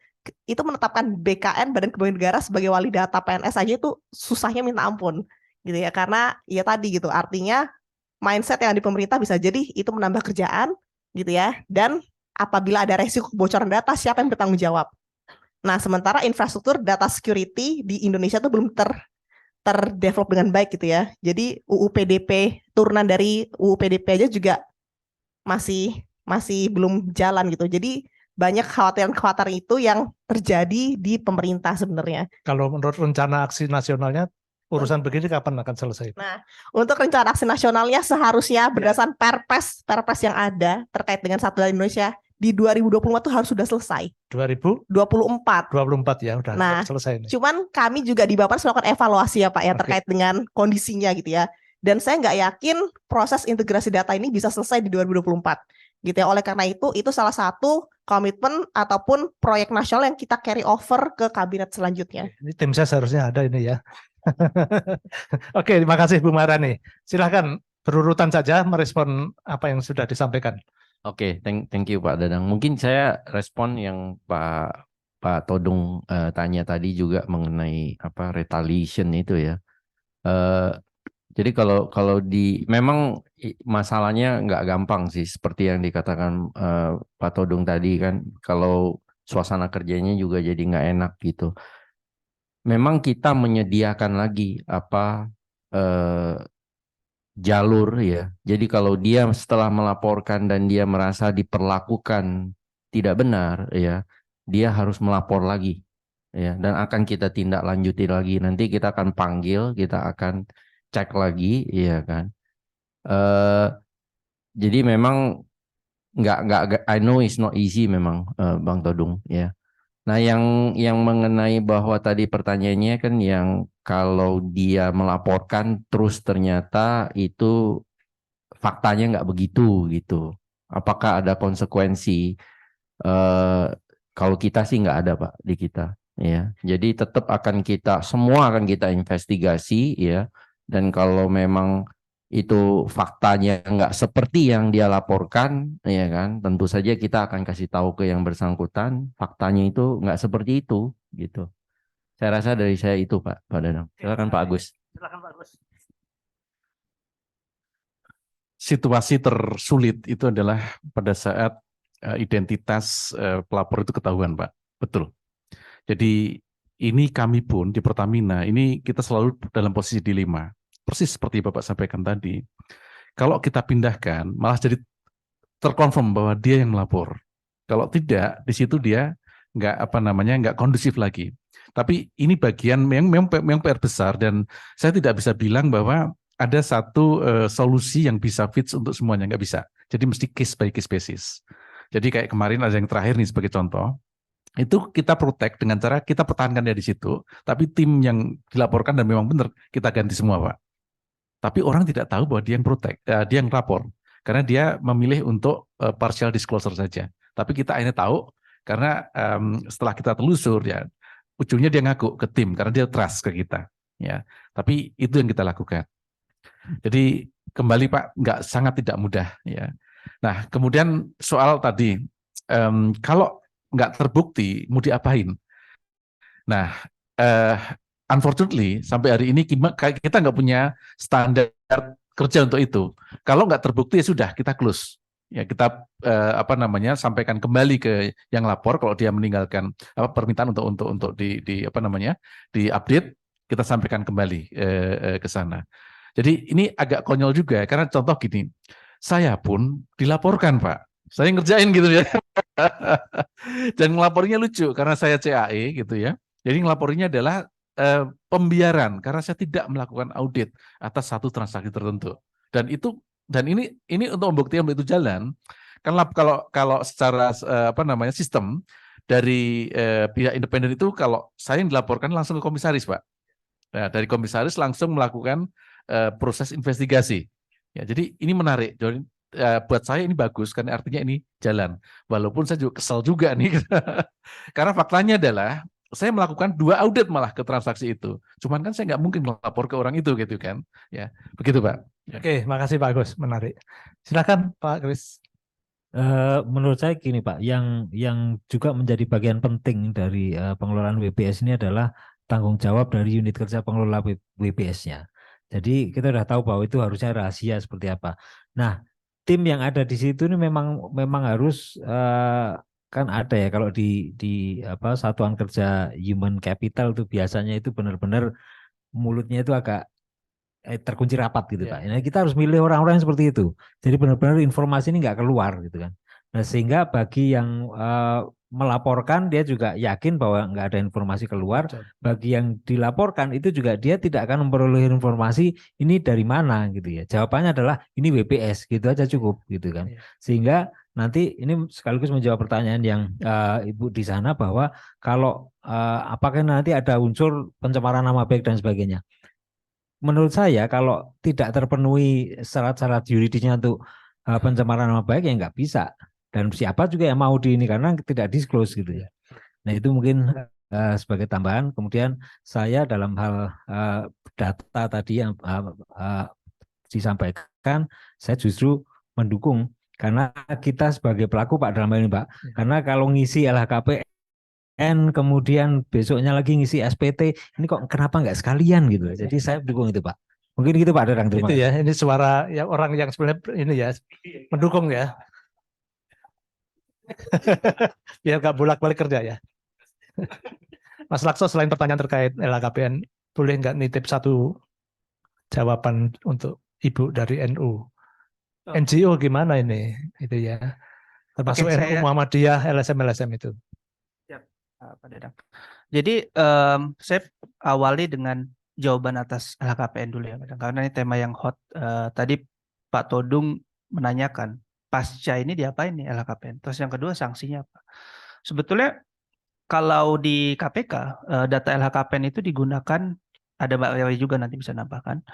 Itu menetapkan BKN, Badan Kepegawaian Negara sebagai wali data PNS aja itu susahnya minta ampun. Gitu ya, karena ya tadi gitu, artinya mindset yang di pemerintah bisa jadi itu menambah kerjaan gitu ya, dan apabila ada resiko kebocoran data siapa yang bertanggung jawab. Nah sementara infrastruktur data security di Indonesia tuh belum terdevelop dengan baik gitu ya. Jadi UU PDP, turunan dari UU PDP aja juga masih belum jalan gitu. Jadi banyak kekhawatiran itu yang terjadi di pemerintah sebenarnya. Kalau menurut rencana aksi nasionalnya urusan begini kapan akan selesai? Nah, untuk rencana aksi nasionalnya seharusnya berdasarkan perpres yang ada terkait dengan Satu Data Indonesia di 2024 itu harus sudah selesai. 2024 ya udah selesai ini. Cuman kami juga di Bappenas melakukan evaluasi ya Pak ya terkait dengan kondisinya gitu ya. Dan saya nggak yakin proses integrasi data ini bisa selesai di 2024 gitu ya. Oleh karena itu salah satu komitmen ataupun proyek nasional yang kita carry over ke kabinet selanjutnya. Ini tim saya seharusnya ada ini ya. Oke, terima kasih Bu Maharani. Silahkan berurutan saja merespon apa yang sudah disampaikan. Oke, thank you Pak Dadang. Mungkin saya respon yang Pak Todung tanya tadi juga mengenai retaliation itu ya. Jadi kalau memang masalahnya nggak gampang sih, seperti yang dikatakan Pak Todung tadi kan, kalau suasana kerjanya juga jadi nggak enak gitu. Memang kita menyediakan lagi jalur ya. Jadi kalau dia setelah melaporkan dan dia merasa diperlakukan tidak benar ya, dia harus melapor lagi ya, dan akan kita tindak lanjuti lagi. Nanti kita akan panggil, kita akan cek lagi ya kan. Jadi memang nggak I know it's not easy memang Bang Todung ya. Nah, yang mengenai bahwa tadi pertanyaannya kan yang kalau dia melaporkan terus ternyata itu faktanya nggak begitu gitu. Apakah ada konsekuensi? Kalau kita sih nggak ada Pak di kita. Ya, jadi tetap semua akan kita investigasi ya. Dan kalau memang itu faktanya nggak seperti yang dia laporkan, ya kan, tentu saja kita akan kasih tahu ke yang bersangkutan, faktanya itu nggak seperti itu, gitu. Saya rasa dari saya itu Pak Dadang. Silakan Pak Agus. Silakan Pak Agus. Situasi tersulit itu adalah pada saat identitas pelapor itu ketahuan, Pak. Betul. Jadi ini kami pun di Pertamina, ini kita selalu dalam posisi dilema. Persis seperti Bapak sampaikan tadi. Kalau kita pindahkan, malah jadi terkonfirm bahwa dia yang melapor. Kalau tidak, di situ dia nggak kondusif lagi. Tapi ini bagian yang PR besar, dan saya tidak bisa bilang bahwa ada satu solusi yang bisa fits untuk semuanya, nggak bisa. Jadi mesti case by case basis. Jadi kayak kemarin ada yang terakhir nih sebagai contoh, itu kita protect dengan cara kita pertahankan dia di situ, tapi tim yang dilaporkan dan memang benar kita ganti semua Pak. Tapi orang tidak tahu bahwa dia yang protect, dia yang lapor, karena dia memilih untuk partial disclosure saja. Tapi kita akhirnya tahu karena setelah kita telusur ya, ujungnya dia ngaku ke tim karena dia trust ke kita. Ya, tapi itu yang kita lakukan. Jadi kembali Pak, sangat tidak mudah ya. Nah kemudian soal tadi, kalau nggak terbukti mau diapain? Nah, unfortunately sampai hari ini kita nggak punya standar kerja untuk itu. Kalau nggak terbukti ya sudah kita close. Ya kita sampaikan kembali ke yang lapor kalau dia meninggalkan permintaan untuk di update, kita sampaikan kembali ke sana. Jadi ini agak konyol juga karena contoh gini, saya pun dilaporkan Pak. Saya ngerjain gitu ya. Dan ngelapornya lucu karena saya CAE gitu ya. Jadi ngelapornya adalah pembiaran karena saya tidak melakukan audit atas satu transaksi tertentu. Dan ini untuk membuktikan itu jalan. Karena kalau secara sistem dari pihak independen itu, kalau saya yang dilaporkan langsung ke komisaris Pak. Nah, dari komisaris langsung melakukan proses investigasi. Ya, jadi ini menarik. Jadi buat saya ini bagus karena artinya ini jalan. Walaupun saya juga kesal juga nih. Karena faktanya adalah saya melakukan 2 audit malah ke transaksi itu. Cuman kan saya nggak mungkin melapor ke orang itu gitu kan. Ya, begitu Pak. Oke, makasih Pak Agus, menarik. Silakan Pak Kris. Menurut saya gini Pak, yang juga menjadi bagian penting dari pengelolaan WBS ini adalah tanggung jawab dari unit kerja pengelola WBS-nya. Jadi kita sudah tahu bahwa itu harusnya rahasia seperti apa. Nah, tim yang ada di situ ini memang harus kan ada ya, kalau di satuan kerja human capital itu biasanya itu benar-benar mulutnya itu agak terkunci rapat gitu Pak. Nah, kita harus milih orang-orang yang seperti itu. Jadi benar-benar informasi ini nggak keluar gitu kan. Nah, sehingga bagi yang melaporkan dia juga yakin bahwa nggak ada informasi keluar. Bagi yang dilaporkan itu juga dia tidak akan memperoleh informasi ini dari mana gitu ya. Jawabannya adalah ini WBS gitu aja cukup gitu kan. Sehingga nanti ini sekaligus menjawab pertanyaan yang Ibu di sana bahwa kalau apakah nanti ada unsur pencemaran nama baik dan sebagainya. Menurut saya kalau tidak terpenuhi syarat-syarat yuridisnya untuk pencemaran nama baik ya nggak bisa. Dan siapa juga yang mau di ini karena tidak disclose gitu ya. Nah itu mungkin sebagai tambahan. Kemudian saya dalam hal data tadi yang disampaikan, saya justru mendukung karena kita sebagai pelaku Pak dalam hal ini Pak. Karena kalau ngisi LHKPN kemudian besoknya lagi ngisi SPT, ini kok kenapa nggak sekalian gitu. Jadi saya dukung itu Pak. Mungkin gitu Pak Dadang, terima Itu kasih. ya, ini suara ya orang yang sebenarnya ini ya mendukung ya. Biar nggak bolak-balik kerja ya. Mas Lakso, selain pertanyaan terkait LHKPN, boleh nggak nitip satu jawaban untuk Ibu dari NU? NGO gimana ini? Itu ya. Termasuk Oke, NU Muhammadiyah, LSM itu. Siap, Pak Dadang. Jadi saya awali dengan jawaban atas LHKPN dulu ya, Pak Dadang, karena ini tema yang hot. Tadi Pak Todung menanyakan, pasca ini diapain nih LHKPN? Terus yang kedua, sanksinya apa? Sebetulnya kalau di KPK, data LHKPN itu digunakan, ada Mbak Rewi juga nanti bisa nambahkan,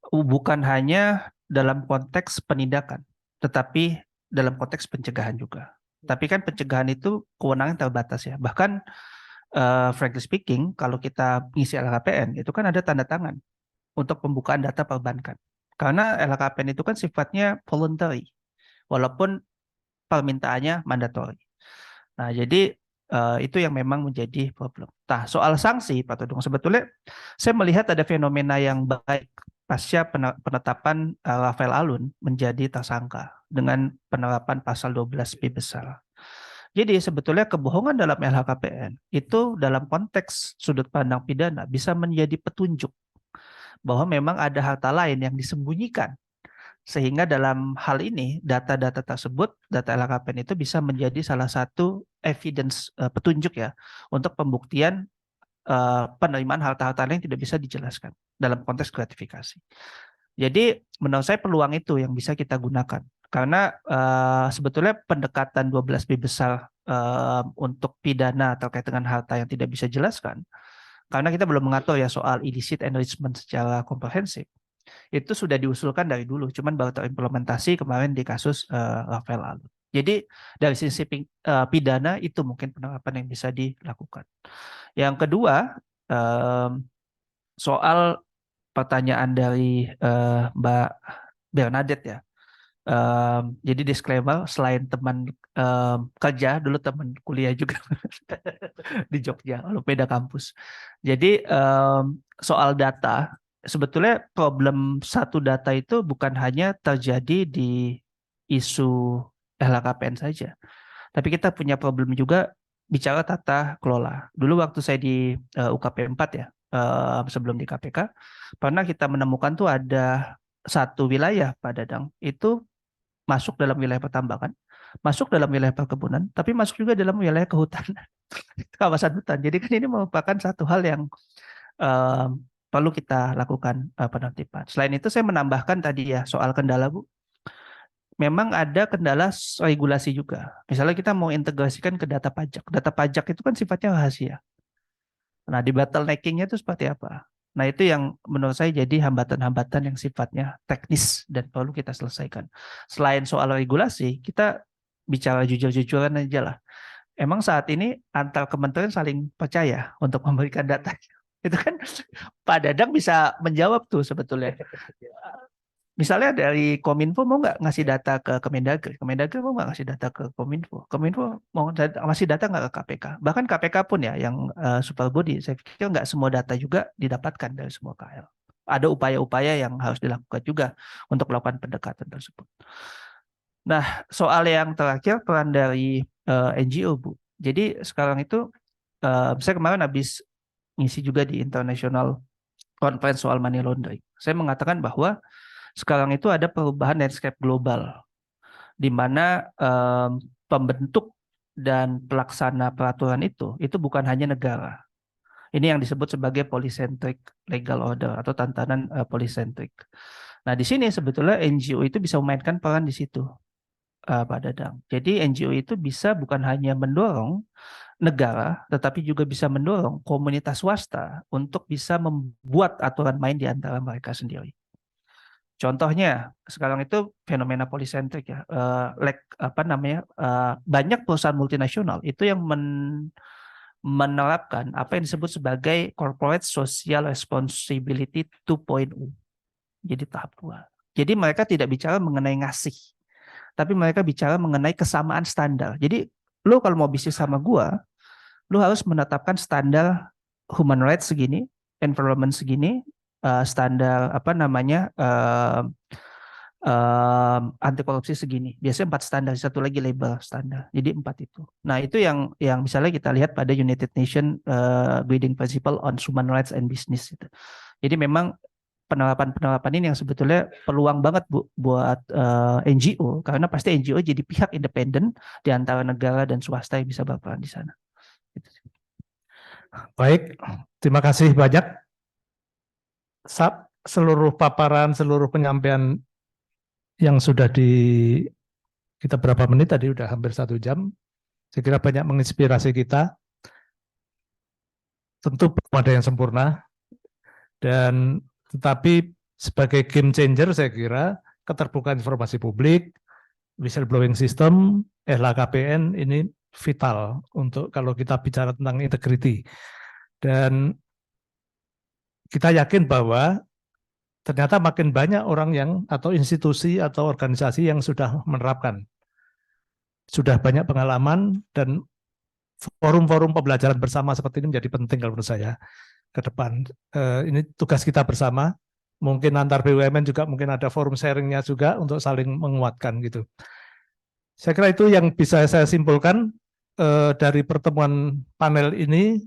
bukan hanya dalam konteks penindakan, tetapi dalam konteks pencegahan juga. Tapi kan pencegahan itu kewenangan terbatas ya. Bahkan frankly speaking, kalau kita ngisi LHKPN, itu kan ada tanda tangan untuk pembukaan data perbankan. Karena LHKPN itu kan sifatnya voluntary, walaupun permintaannya mandatory. Nah, jadi itu yang memang menjadi problem. Nah, soal sanksi, Pak Todung, sebetulnya saya melihat ada fenomena yang baik pasca penetapan Rafael Alun menjadi tersangka dengan penerapan pasal 12B besar. Jadi sebetulnya kebohongan dalam LHKPN itu dalam konteks sudut pandang pidana bisa menjadi petunjuk bahwa memang ada harta lain yang disembunyikan. Sehingga dalam hal ini data-data tersebut, data LHKPN itu bisa menjadi salah satu evidence petunjuk ya untuk pembuktian penerimaan harta-harta yang tidak bisa dijelaskan dalam konteks gratifikasi. Jadi menurut saya peluang itu yang bisa kita gunakan karena sebetulnya pendekatan 12B besar untuk pidana terkait dengan harta yang tidak bisa dijelaskan, karena kita belum mengatur ya soal illicit enrichment secara komprehensif. Itu sudah diusulkan dari dulu, cuman baru terimplementasi kemarin di kasus Rafael Alun. Jadi dari sisi pidana itu mungkin penerapan yang bisa dilakukan. Yang kedua, soal pertanyaan dari Mbak Bernadette ya. Jadi disclaimer, selain teman kerja, dulu teman kuliah juga di Jogja, lalu beda kampus. Jadi soal data, sebetulnya problem satu data itu bukan hanya terjadi di isu LHKPN saja, tapi kita punya problem juga bicara tata kelola. Dulu waktu saya di UKP 4 ya, sebelum di KPK, pernah kita menemukan tuh ada satu wilayah Pak Dadang, itu masuk dalam wilayah pertambangan, masuk dalam wilayah perkebunan, tapi masuk juga dalam wilayah kehutanan, kawasan hutan. Jadi kan ini merupakan satu hal yang perlu kita lakukan penertiban. Selain itu saya menambahkan tadi ya soal kendala Bu. Memang ada kendala regulasi juga. Misalnya kita mau integrasikan ke data pajak. Data pajak itu kan sifatnya rahasia. Nah, di bottlenecking-nya itu seperti apa? Nah, itu yang menurut saya jadi hambatan-hambatan yang sifatnya teknis dan perlu kita selesaikan. Selain soal regulasi, kita bicara jujur-jujuran aja lah. Emang saat ini antar kementerian saling percaya untuk memberikan data. Itu kan Pak Dadang bisa menjawab tuh sebetulnya. Misalnya dari Kominfo mau nggak ngasih data ke Kemendagri, Kemendagri mau nggak ngasih data ke Kominfo, Kominfo mau ngasih data nggak ke KPK, bahkan KPK pun ya yang super body, saya pikir nggak semua data juga didapatkan dari semua KL. Ada upaya-upaya yang harus dilakukan juga untuk melakukan pendekatan tersebut. Nah, soal yang terakhir peran dari NGO Bu. Jadi sekarang itu saya kemarin habis ngisi juga di International Conference soal money laundering. Saya mengatakan bahwa sekarang itu ada perubahan landscape global, di mana pembentuk dan pelaksana peraturan itu bukan hanya negara. Ini yang disebut sebagai polycentric legal order atau tantangan polycentric. Nah, di sini sebetulnya NGO itu bisa memainkan peran di situ, Pak Dadang. Jadi NGO itu bisa bukan hanya mendorong negara, tetapi juga bisa mendorong komunitas swasta untuk bisa membuat aturan main di antara mereka sendiri. Contohnya sekarang itu fenomena polycentric ya, banyak perusahaan multinasional itu yang menerapkan apa yang disebut sebagai corporate social responsibility 2.0. Jadi tahap 2. Jadi mereka tidak bicara mengenai ngasih, tapi mereka bicara mengenai kesamaan standar. Jadi lo kalau mau bisnis sama gua, lo harus menetapkan standar human rights segini, environment segini, standar apa namanya anti korupsi segini. Biasanya 4 standar, satu lagi label standar. Jadi 4 itu. Nah itu yang misalnya kita lihat pada United Nations Guiding Principle on Human Rights and Business itu. Jadi memang penerapan ini yang sebetulnya peluang banget buat NGO, karena pasti NGO jadi pihak independen di antara negara dan swasta yang bisa berperan di sana. Gitu. Baik, terima kasih banyak. Seluruh paparan, seluruh penyampaian yang sudah kita berapa menit tadi, udah hampir 1 jam. Saya kira banyak menginspirasi kita. Tentu belum ada yang sempurna, tetapi sebagai game changer saya kira keterbukaan informasi publik, whistleblowing system, LHKPN ini vital untuk kalau kita bicara tentang integrity. Dan kita yakin bahwa ternyata makin banyak orang yang atau institusi atau organisasi yang sudah menerapkan. Sudah banyak pengalaman dan forum-forum pembelajaran bersama seperti ini menjadi penting kalau menurut saya ke depan. Ini tugas kita bersama. Mungkin antar BUMN juga mungkin ada forum sharingnya juga untuk saling menguatkan gitu. Saya kira itu yang bisa saya simpulkan dari pertemuan panel ini.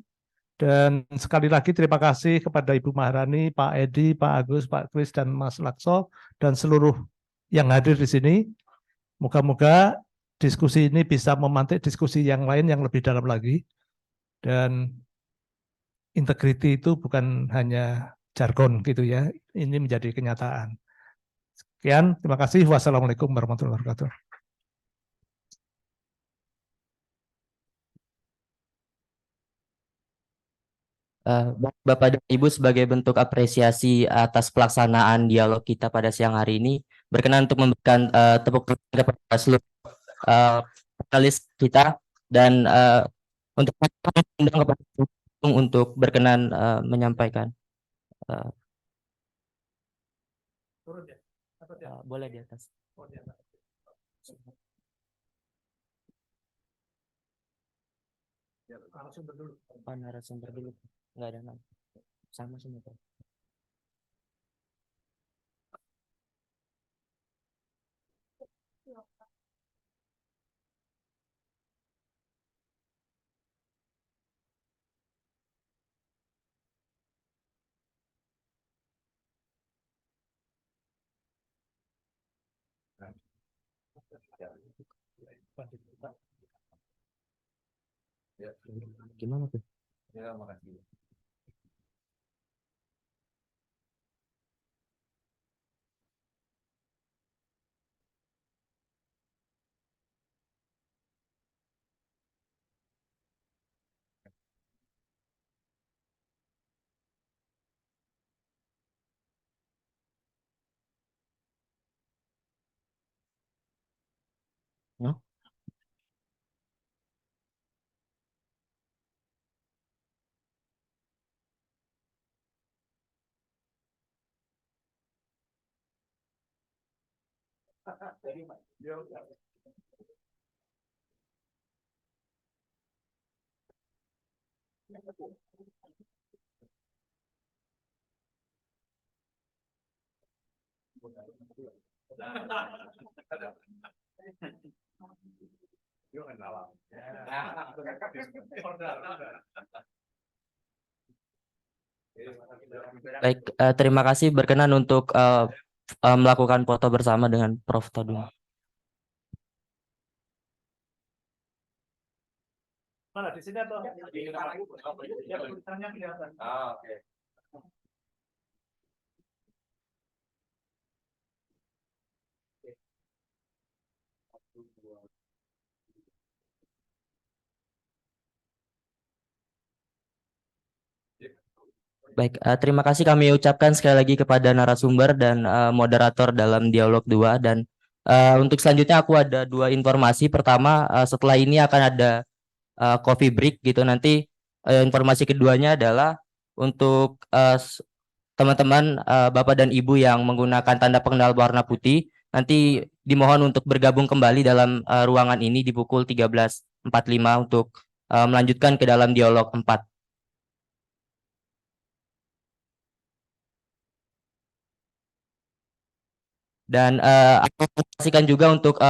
Dan sekali lagi terima kasih kepada Ibu Maharani, Pak Edi, Pak Agus, Pak Kris, dan Mas Lakso, dan seluruh yang hadir di sini. Moga-moga diskusi ini bisa memantik diskusi yang lain yang lebih dalam lagi. Dan integriti itu bukan hanya jargon gitu ya, ini menjadi kenyataan. Sekian, terima kasih. Wassalamualaikum warahmatullahi wabarakatuh. Bapak dan Ibu, sebagai bentuk apresiasi atas pelaksanaan dialog kita pada siang hari ini, berkenan untuk memberikan tepuk tangan kepada seluruh panelis kita, dan untuk undang kepada untuk berkenan menyampaikan. Boleh di atas. Narasumber dulu. Nggak ada nama. Sama semua. Gimana tuh? Ya, makasih. No? Baik, terima kasih. Berkenan untuk melakukan foto bersama dengan Prof. Todung. Mana di sini atau di tulisannya kelihatan? Ah, oke. Baik, terima kasih kami ucapkan sekali lagi kepada narasumber dan moderator dalam dialog 2. Dan untuk selanjutnya aku ada 2 informasi. Pertama, setelah ini akan ada coffee break gitu. Nanti informasi keduanya adalah untuk teman-teman Bapak dan Ibu yang menggunakan tanda pengenal warna putih, nanti dimohon untuk bergabung kembali dalam ruangan ini di pukul 13.45 untuk melanjutkan ke dalam dialog 4. Dan aku pastikan juga untuk